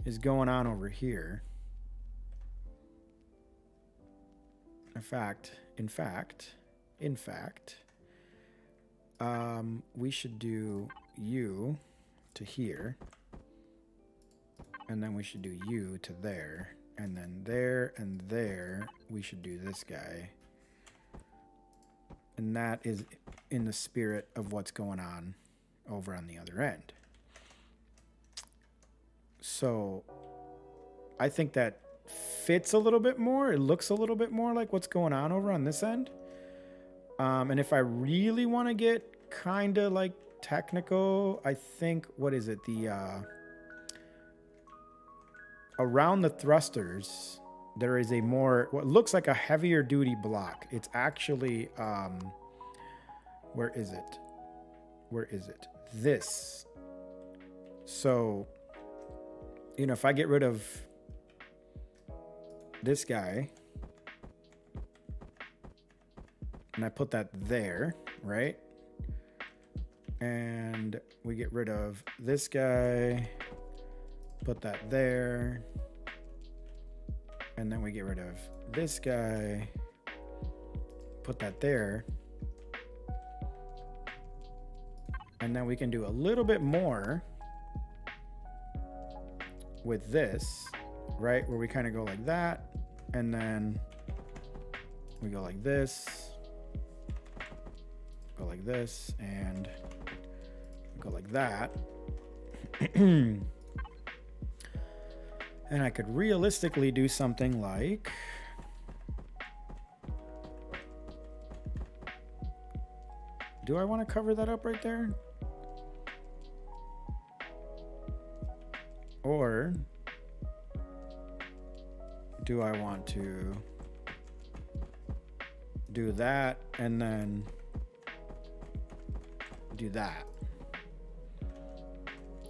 is going on over here. In fact, we should do you to here, and then we should do you to there, and then there and there, we should do this guy. And that is in the spirit of what's going on over on the other end. So I think that fits a little bit more. It looks a little bit more like what's going on over on this end. And if I really want to get kind of like technical, I think, what is it? The around the thrusters, there is a more, what looks like a heavier duty block. It's actually, where is it? This. So, you know, if I get rid of this guy and I put that there, right? And we get rid of this guy, put that there, and then we get rid of this guy, put that there, and then we can do a little bit more with this, right? Where we kind of go like that, and then we go like this, go like this, and go like that. And I could realistically do something like, Do I want to cover that up right there? Or do I want to do that and then do that?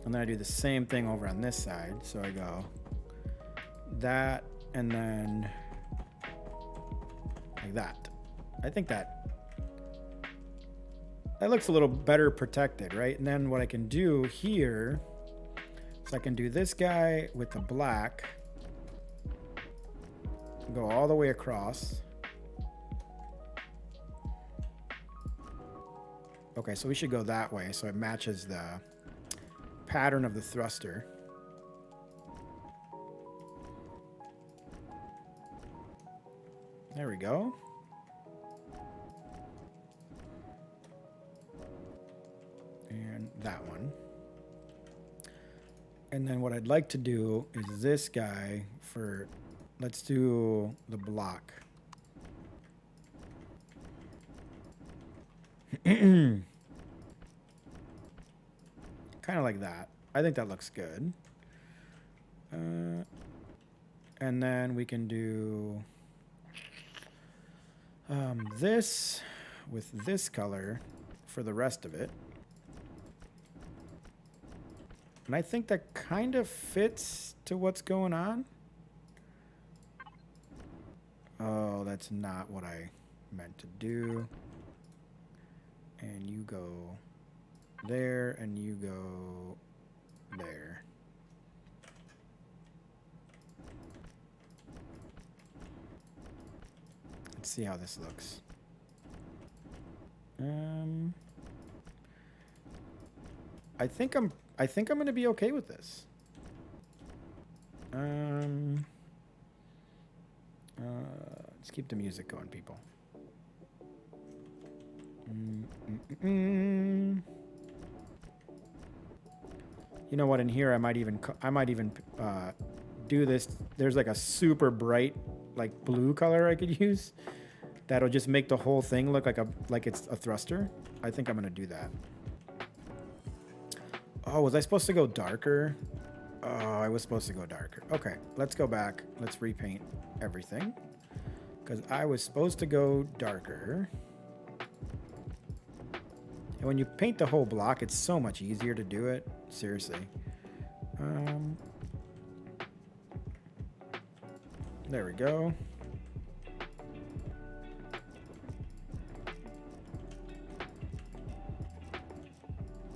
And then I do the same thing over on this side. So I go that and then like that. I think that looks a little better protected, right? And then what I can do here, so I can do this guy with the black, go all the way across. Okay, so we should go that way so it matches the pattern of the thruster. There we go. And that one. And then what I'd like to do is this guy for, let's do the block. Kind of like that. I think that looks good. And then we can do this with this color for the rest of it. And I think that kind of fits to what's going on. Oh, that's not what I meant to do. And you go there, and you go there. Let's see how this looks. I think I'm going to be okay with this. Let's keep the music going, people. You know what? In here, I might even do this. There's like a super bright, like blue color I could use. That'll just make the whole thing look like it's a thruster. I think I'm gonna do that. Oh, was I supposed to go darker? Oh, I was supposed to go darker. Okay, let's go back. Let's repaint everything. Because I was supposed to go darker. And when you paint the whole block, it's so much easier to do it. Seriously. There we go.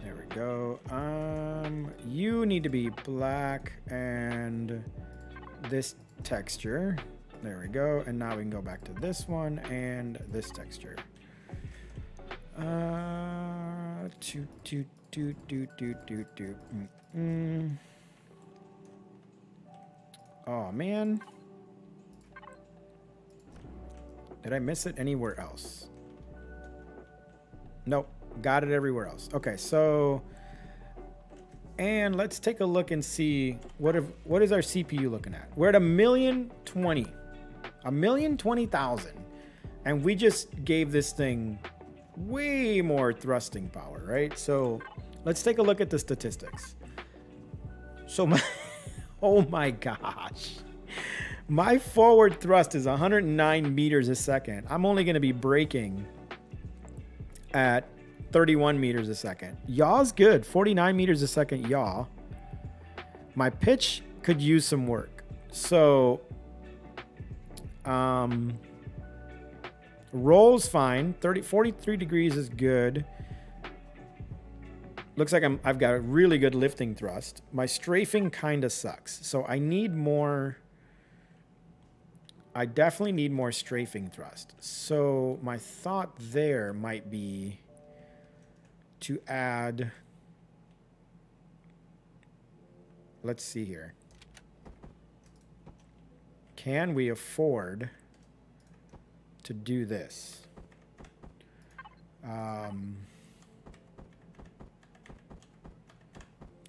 There we go. You need to be black and this texture. There we go. And now we can go back to this one and this texture. Oh man. Did I miss it anywhere else? Nope. Got it everywhere else. Okay, so and let's take a look and see what is our CPU looking at. We're at 1,020,000, and we just gave this thing way more thrusting power, right? So let's take a look at the statistics. So my oh my gosh. My forward thrust is 109 meters a second. I'm only going to be braking at 31 meters a second. Yaw's good. 49 meters a second yaw. My pitch could use some work. So, roll's fine. 43 degrees is good. Looks like I've got a really good lifting thrust. My strafing kind of sucks. So I need more. I definitely need more strafing thrust. So my thought there might be to add, let's see here. Can we afford to do this?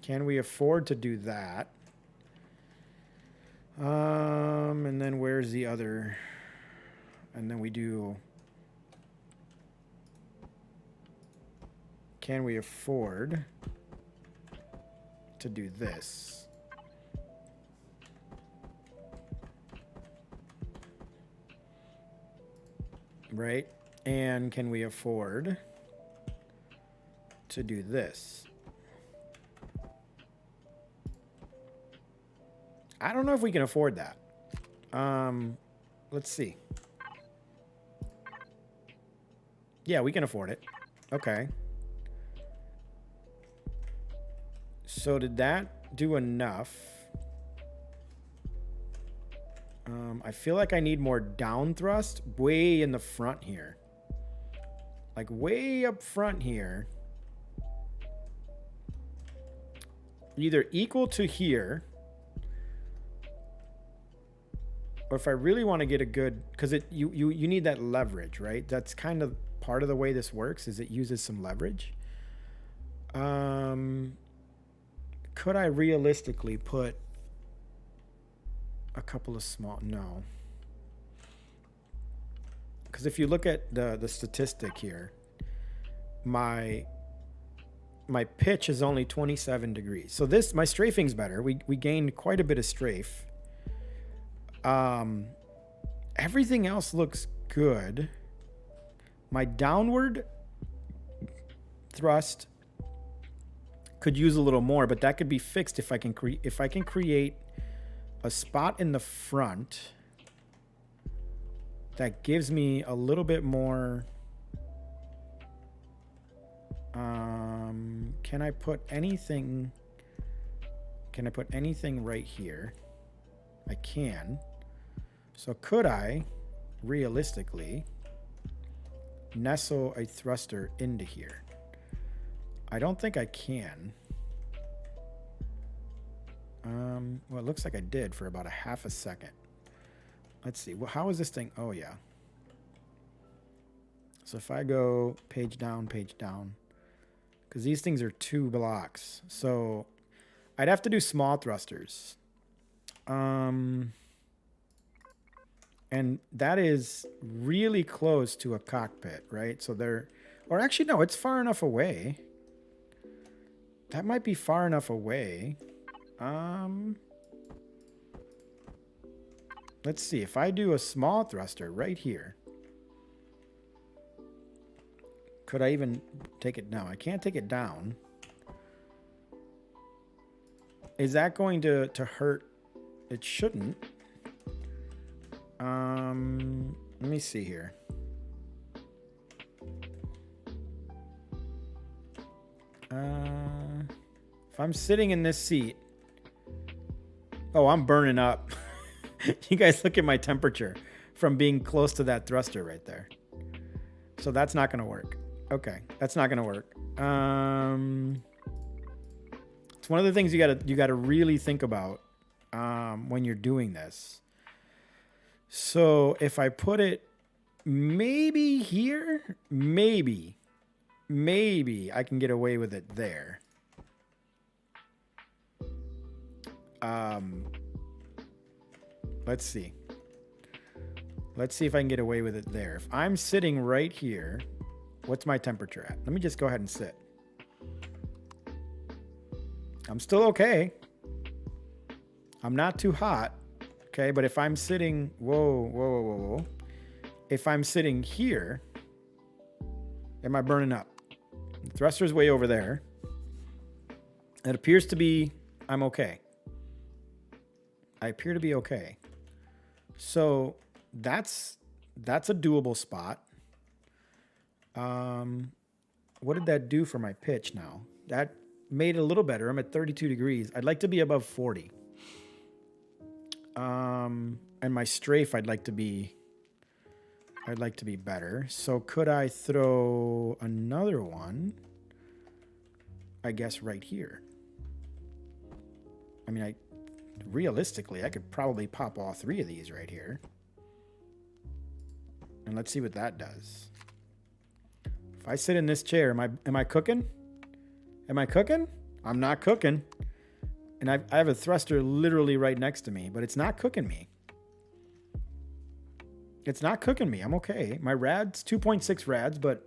Can we afford to do that? And then where's the other? And then we do. can we afford to do this? Right? And can we afford to do this? I don't know if we can afford that. Let's see. Yeah, we can afford it. Okay. So did that do enough? I feel like I need more down thrust way in the front here. Like way up front here. Either equal to here. Or if I really want to get a good, because you need that leverage, right? That's kind of part of the way this works, is it uses some leverage. Could I realistically put a couple of small? No. Because if you look at the statistic here, my pitch is only 27 degrees. So this, my strafing's better. We gained quite a bit of strafe. Everything else looks good. My downward thrust could use a little more, but that could be fixed if I can create a spot in the front that gives me a little bit more. Can I put anything? Can I put anything right here? I can. So could I realistically nestle a thruster into here? I don't think I can. Well, it looks like I did for about a half a second. Let's see. Well, how is this thing? Oh, yeah. So if I go page down, because these things are 2 blocks. So I'd have to do small thrusters. And that is really close to a cockpit, right? So they're, or actually, no, it's far enough away. That might be far enough away. Let's see. If I do a small thruster right here, could I even take it down? I can't take it down. Is that going to hurt? It shouldn't. Let me see here. If I'm sitting in this seat, oh, I'm burning up. You guys look at my temperature from being close to that thruster right there. So that's not going to work. Okay, that's not going to work. It's one of the things you gotta really think about when you're doing this. So if I put it maybe here, maybe I can get away with it there. Let's see. Let's see if I can get away with it there. If I'm sitting right here, what's my temperature at? Let me just go ahead and sit. I'm still okay. I'm not too hot. Okay, but if I'm sitting, whoa. If I'm sitting here, am I burning up? The thruster's way over there. It appears to be, I'm okay. I appear to be okay. So that's a doable spot. What did that do for my pitch now? That made it a little better. I'm at 32 degrees. I'd like to be above 40. And my strafe, I'd like to be better. So could I throw another one? I guess right here. I mean, realistically, I could probably pop all 3 of these right here. And let's see what that does. If I sit in this chair, am I cooking? Am I cooking? I'm not cooking. And I have a thruster literally right next to me, but it's not cooking me. It's not cooking me. I'm okay. My rad's 2.6 rads, but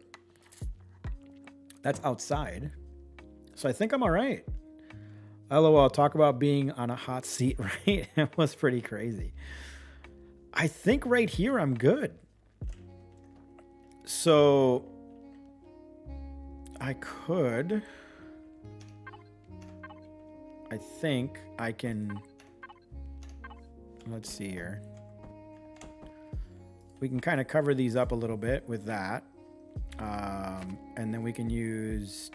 That's outside. So I think I'm all right. LOL, talk about being on a hot seat, right? It was pretty crazy. I think right here I'm good. So I think I can, let's see here. We can kind of cover these up a little bit with that. And then we can use,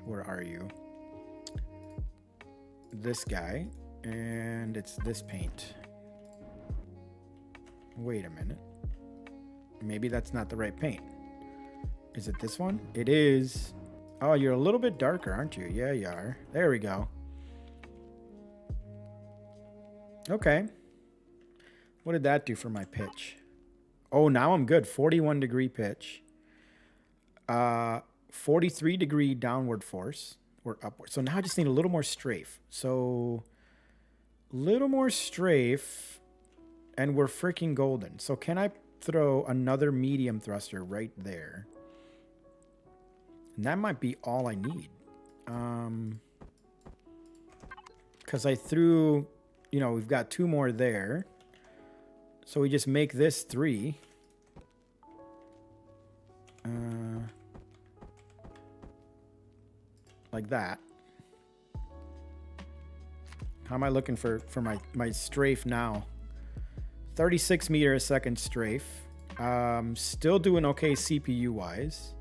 where are you? This guy, and it's this paint. Wait a minute. Maybe that's not the right paint. Is it this one? It is. Oh, you're a little bit darker, aren't you? Yeah, you are. There we go. Okay. What did that do for my pitch? Oh, now I'm good. 41 degree pitch. 43 degree downward force or upward. So now I just need a little more strafe. So a little more strafe and we're freaking golden. So can I throw another medium thruster right there? And that might be all I need. Because I threw, you know, we've got 2 more there. So we just make this 3. Like that. How am I looking for my strafe now? 36 meter a second strafe. Still doing okay CPU wise.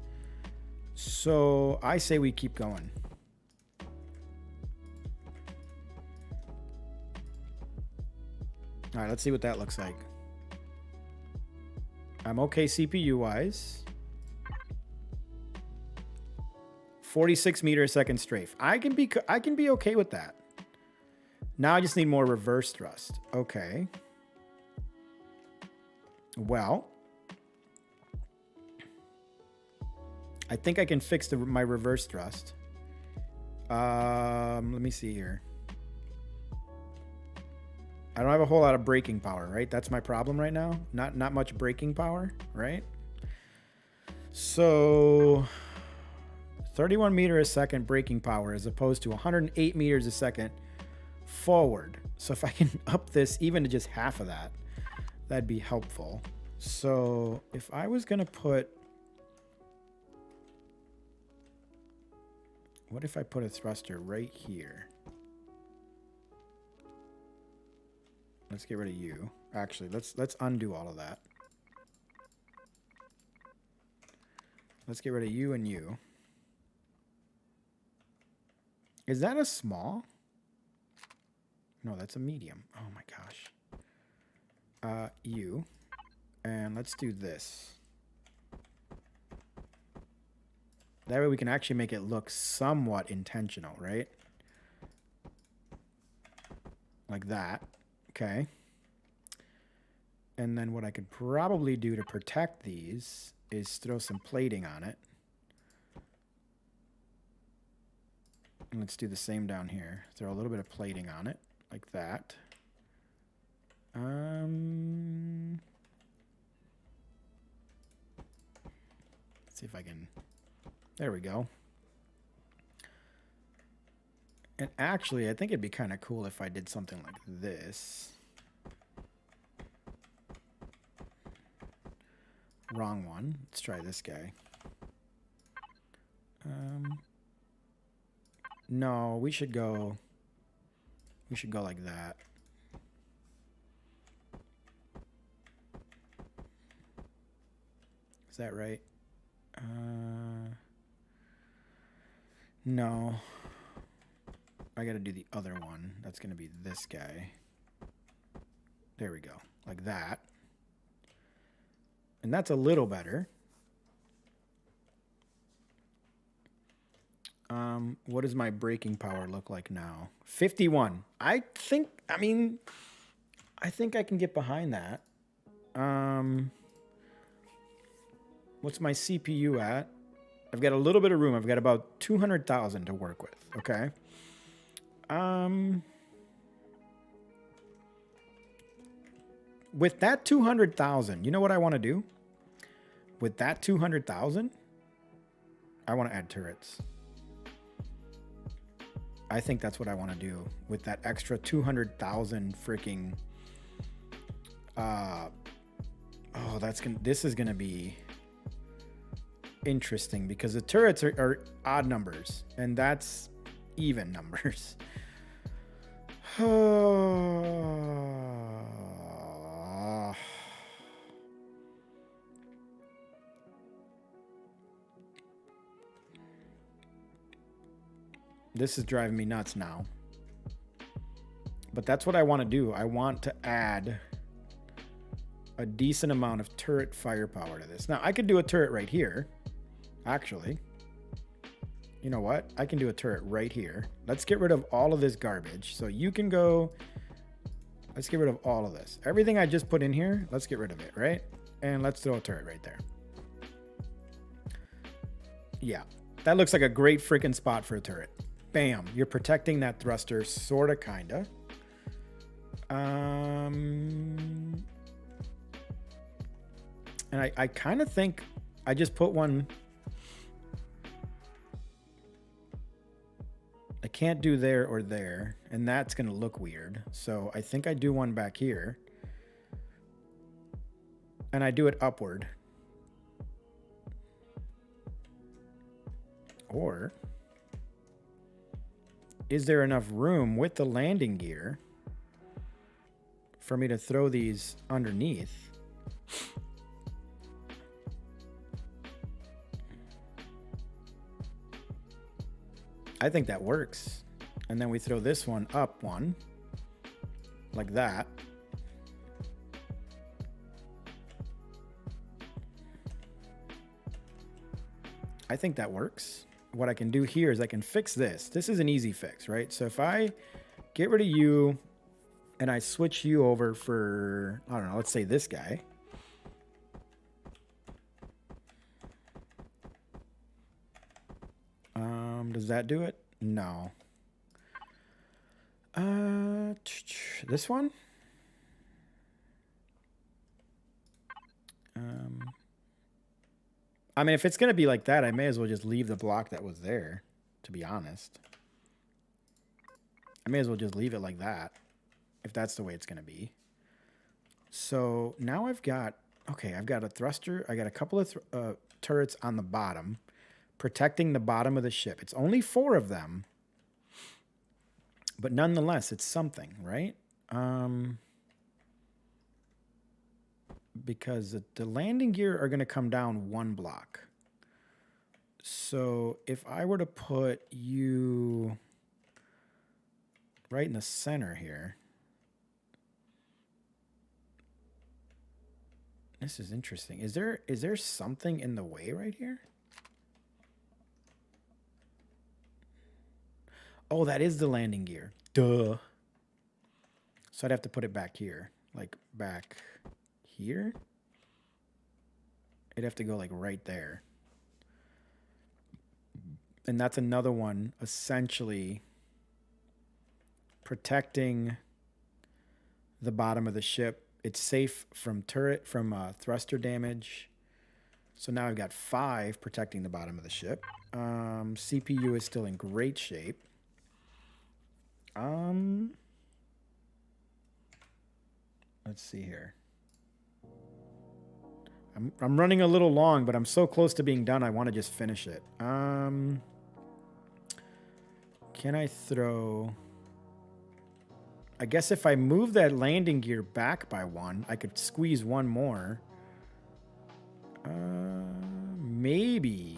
So I say we keep going. All right, let's see what that looks like. I'm okay CPU wise. 46 meter a second strafe. I can be okay with that. Now I just need more reverse thrust. Okay. Well, I think I can fix my reverse thrust. Let me see here. I don't have a whole lot of braking power, right? That's my problem right now. Not much braking power, right? So 31 meters a second braking power as opposed to 108 meters a second forward. So if I can up this even to just half of that, that'd be helpful. So if I was going to put, what if I put a thruster right here? Let's get rid of you. Actually, let's undo all of that. Let's get rid of you and you. Is that a small? No, that's a medium. Oh my gosh. You. And let's do this. That way we can actually make it look somewhat intentional, right? Like that. Okay. And then what I could probably do to protect these is throw some plating on it. And let's do the same down here. Throw a little bit of plating on it, like that. Let's see if I can. There we go. And actually, I think it'd be kind of cool if I did something like this. Wrong one. Let's try this guy. No, we should go like that. Is that right? No. I gotta do the other one. That's gonna be this guy. There we go. Like that. And that's a little better. What does my braking power look like now? 51. I think I can get behind that. What's my CPU at? I've got a little bit of room. I've got about 200,000 to work with. Okay. With that 200,000, you know what I want to do? With that 200,000, I want to add turrets. I think that's what I want to do with that extra 200,000 freaking. This is gonna be interesting because the turrets are odd numbers and that's even numbers. This is driving me nuts now. But that's what I want to do. I want to add a decent amount of turret firepower to this. Now, I could do a turret right here, actually. You know what? I can do a turret right here. Let's get rid of all of this garbage. So you can go... Let's get rid of all of this. Everything I just put in here, let's get rid of it, right? And let's throw a turret right there. Yeah. That looks like a great freaking spot for a turret. Bam. You're protecting that thruster, sorta, kinda. And I kind of think I just put one. I can't do there or there, and that's going to look weird. So I think I do one back here. And I do it upward. Or is there enough room with the landing gear for me to throw these underneath? I think that works. And then we throw this one up one, like that. I think that works. What I can do here is I can fix this. This is an easy fix, right? So if I get rid of you and I switch you over for, I don't know, let's say this guy. Does that do it? No. This one? I mean, if it's going to be like that, I may as well just leave the block that was there, to be honest. I may as well just leave it like that, if that's the way it's going to be. So now I've got, okay, I've got a thruster. I got a couple of turrets on the bottom, protecting the bottom of the ship. It's only 4 of them, but nonetheless, it's something, right? Because the landing gear are going to come down 1 block. So if I were to put you right in the center here, this is interesting. Is there something in the way right here? Oh, that is the landing gear. Duh. So I'd have to put it back here, like back here. It'd have to go like right there. And that's another one essentially protecting the bottom of the ship. It's safe from thruster damage. So now I've got 5 protecting the bottom of the ship. CPU is still in great shape. Let's see here. I'm running a little long, but I'm so close to being done. I want to just finish it. Can I throw? I guess if I move that landing gear back by 1, I could squeeze 1 more. Maybe.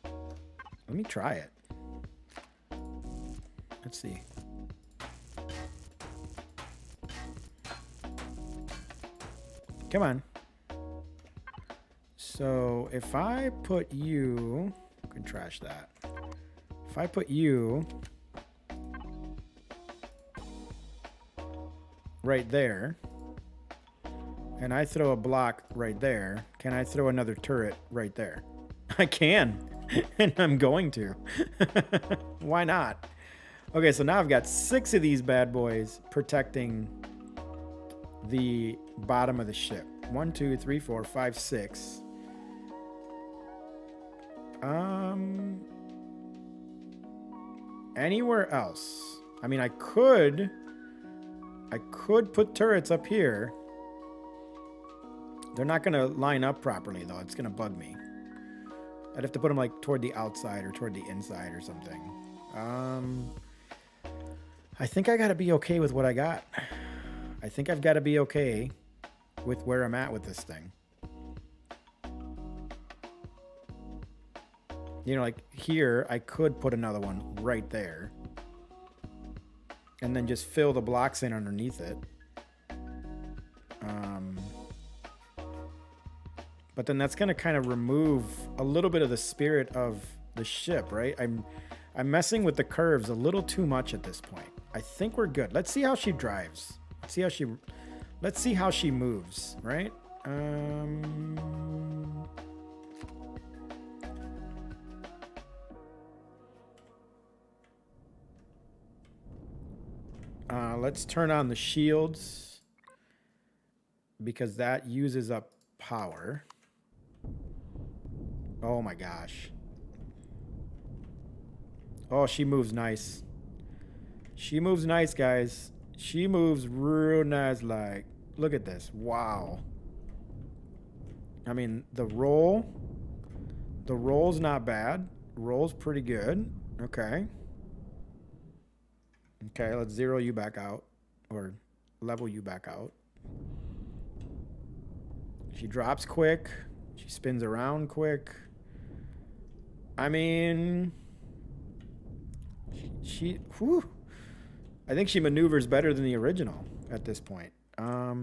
Let me try it. Let's see. Come on. So if I put you, I can trash that. If I put you right there, and I throw a block right there, can I throw another turret right there? I can, and I'm going to. Why not? Okay, so now I've got 6 of these bad boys protecting the bottom of the ship. 1, 2, 3, 4, 5, 6. Anywhere else? I mean, I could put turrets up here. They're not gonna line up properly though. It's gonna bug me. I'd have to put them like toward the outside or toward the inside or something. I think I gotta be okay with what I got. I think I've got to be okay with where I'm at with this thing. You know, like here, I could put another one right there. And then just fill the blocks in underneath it. But then that's going to kind of remove a little bit of the spirit of the ship, right? I'm messing with the curves a little too much at this point. I think we're good. Let's see how she drives. Let's see how she moves, right? Let's turn on the shields because that uses up power. Oh my gosh. Oh, she moves nice. She moves nice, guys. She moves real nice. Like, look at this. Wow. I mean, the roll's not bad. Roll's pretty good. Okay. Okay, let's zero you back out. Or level you back out. She drops quick. She spins around quick. I mean... Whew. I think she maneuvers better than the original at this point. I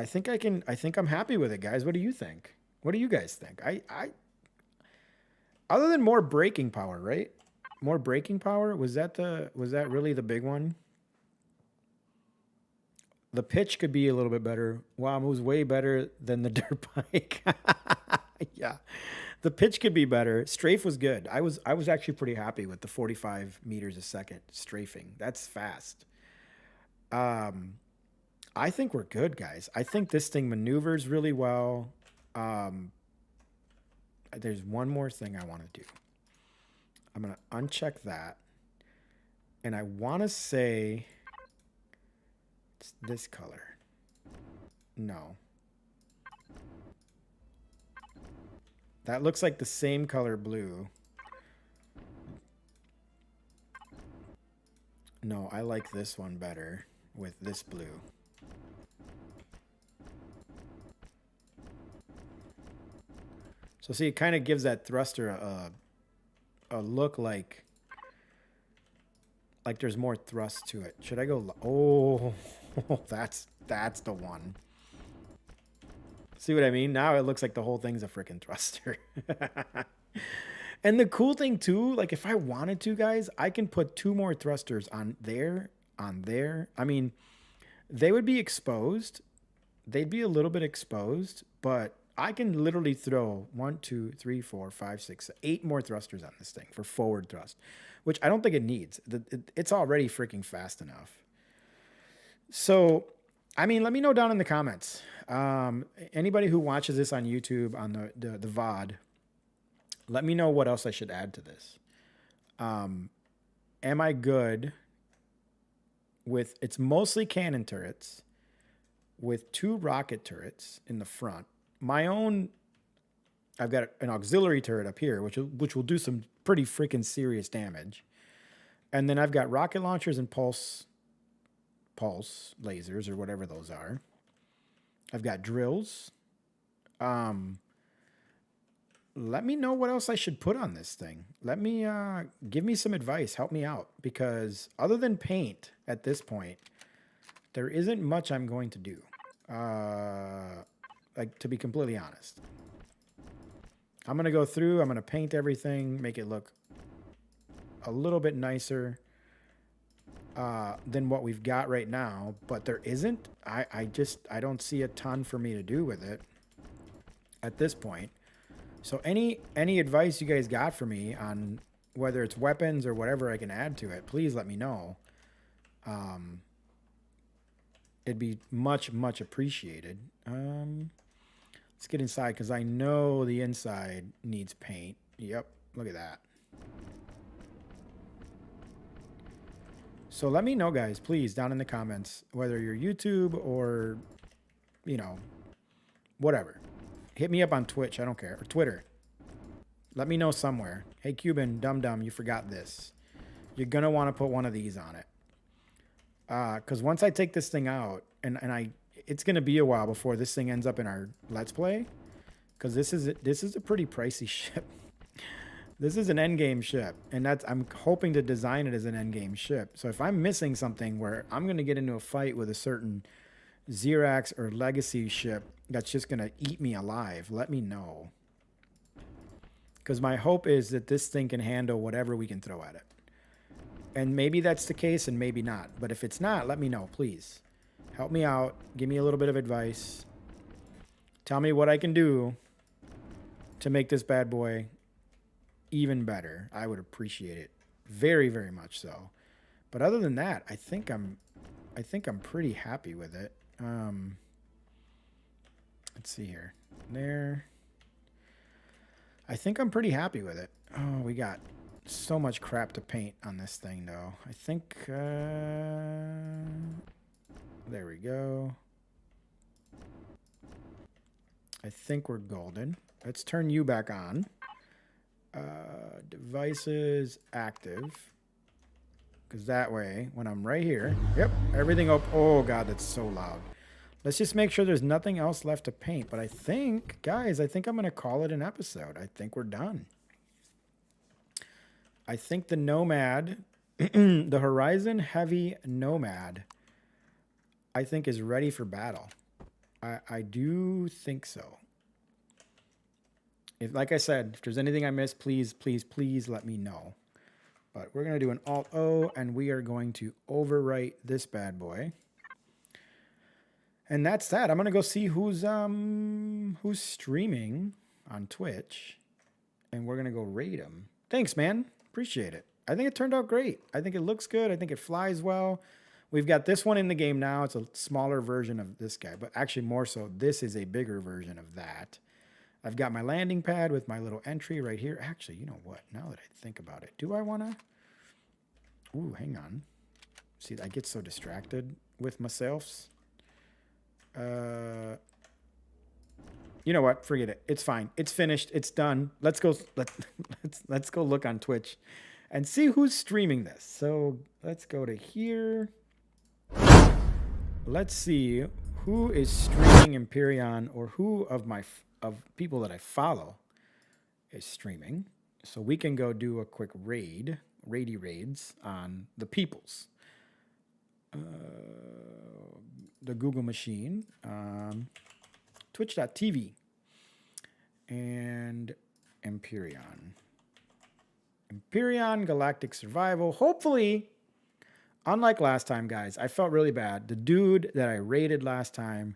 think I'm happy with it, guys. What do you think? What do you guys think? Other than more braking power, right? More braking power? Was that really the big one? The pitch could be a little bit better. Wow, it moves way better than the dirt bike. Yeah. The pitch could be better. Strafe was good. I was actually pretty happy with the 45 meters a second strafing. That's fast. I think we're good, guys. I think this thing maneuvers really well. There's one more thing I want to do. I'm going to uncheck that. And I want to say it's this color. No. That looks like the same color blue. No, I like this one better with this blue. So see, it kind of gives that thruster a look like there's more thrust to it. Should I go? Oh, that's the one. See what I mean? Now it looks like the whole thing's a freaking thruster. And the cool thing too, like if I wanted to, guys, I can put 2 more thrusters on there. I mean, they would be exposed. They'd be a little bit exposed, but I can literally throw 1, 2, 3, 4, 5, 6, 8 more thrusters on this thing for forward thrust, which I don't think it needs. It's already freaking fast enough. So, I mean, let me know down in the comments. Anybody who watches this on YouTube on the VOD, let me know what else I should add to this. Am I good with, it's mostly cannon turrets with 2 rocket turrets in the front. My own, I've got an auxiliary turret up here, which will do some pretty freaking serious damage. And then I've got rocket launchers and pulse lasers or whatever those are. I've got drills. Let me know what else I should put on this thing. Let me give me some advice. Help me out, because other than paint at this point, there isn't much I'm going to do. Like, to be completely honest, I'm going to go through, I'm going to paint everything, make it look a little bit nicer than what we've got right now, but there isn't. I don't see a ton for me to do with it at this point. So any advice you guys got for me on whether it's weapons or whatever I can add to it, please let me know. It'd be much, much appreciated. Let's get inside because I know the inside needs paint. Yep, look at that. So let me know, guys, please, down in the comments, whether you're YouTube or, you know, whatever. Hit me up on Twitch, I don't care, or Twitter. Let me know somewhere. Hey, Cuban, dum-dum, you forgot this. You're going to want to put one of these on it. Because once I take this thing out, and it's going to be a while before this thing ends up in our Let's Play. Because this is a pretty pricey ship. This is an endgame ship, and I'm hoping to design it as an endgame ship. So if I'm missing something where I'm going to get into a fight with a certain xAWx or Legacy ship that's just going to eat me alive, let me know. Because my hope is that this thing can handle whatever we can throw at it. And maybe that's the case and maybe not. But if it's not, let me know, please. Help me out. Give me a little bit of advice. Tell me what I can do to make this bad boy even better. I would appreciate it very, very much so. But other than that, I think I'm pretty happy with it. Let's see here. There. I think I'm pretty happy with it. Oh, we got so much crap to paint on this thing though. I think there we go. I think we're golden. Let's turn you back on. Devices active, because that way when I'm right here, yep, everything up. Oh god, that's so loud. Let's just make sure there's nothing else left to paint. But I think, guys, I think I'm gonna call it an episode. I think we're done. I think the Nomad, the Horizon Heavy Nomad, I think is ready for battle. I do think so. If, like I said, if there's anything I missed, please, please, please let me know. But we're going to do an Alt-O, and we are going to overwrite this bad boy. And that's that. I'm going to go see who's streaming on Twitch, and we're going to go raid him. Thanks, man. Appreciate it. I think it turned out great. I think it looks good. I think it flies well. We've got this one in the game now. It's a smaller version of this guy, but actually more so, this is a bigger version of that. I've got my landing pad with my little entry right here. Actually, you know what? Now that I think about it, do I want to? Ooh, hang on. See, I get so distracted with myself. You know what? Forget it. It's fine. It's finished. It's done. Let's go. Let's go look on Twitch and see who's streaming this. So let's go to here. Let's see who is streaming Empyrion, or who of people that I follow is streaming. So we can go do a quick raids on the peoples. The Google machine, twitch.tv, and Empyrion. Empyrion Galactic Survival. Hopefully, unlike last time, guys, I felt really bad. The dude that I raided last time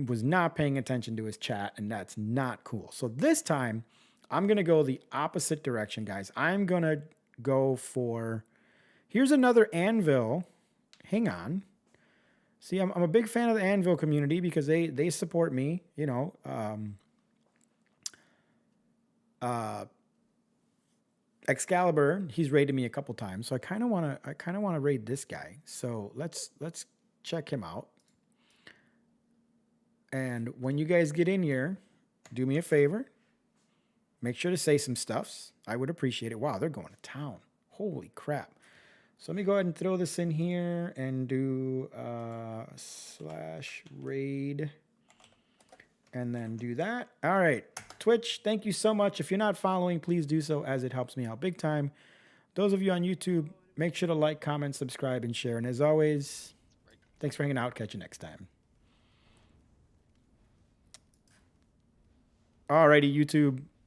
was not paying attention to his chat, and that's not cool. So this time, I'm going to go the opposite direction, guys. I'm going to go for... Here's another Anvil. Hang on. See, I'm a big fan of the Anvil community because they support me, you know. Excalibur, he's raided me a couple times, so I kind of want to raid this guy. So let's check him out. And when you guys get in here, do me a favor. Make sure to say some stuffs. I would appreciate it. Wow, they're going to town. Holy crap. So let me go ahead and throw this in here and do /raid. And then do that. All right. Twitch, thank you so much. If you're not following, please do so, as it helps me out big time. Those of you on YouTube, make sure to like, comment, subscribe, and share. And as always, thanks for hanging out. Catch you next time. Alrighty, YouTube.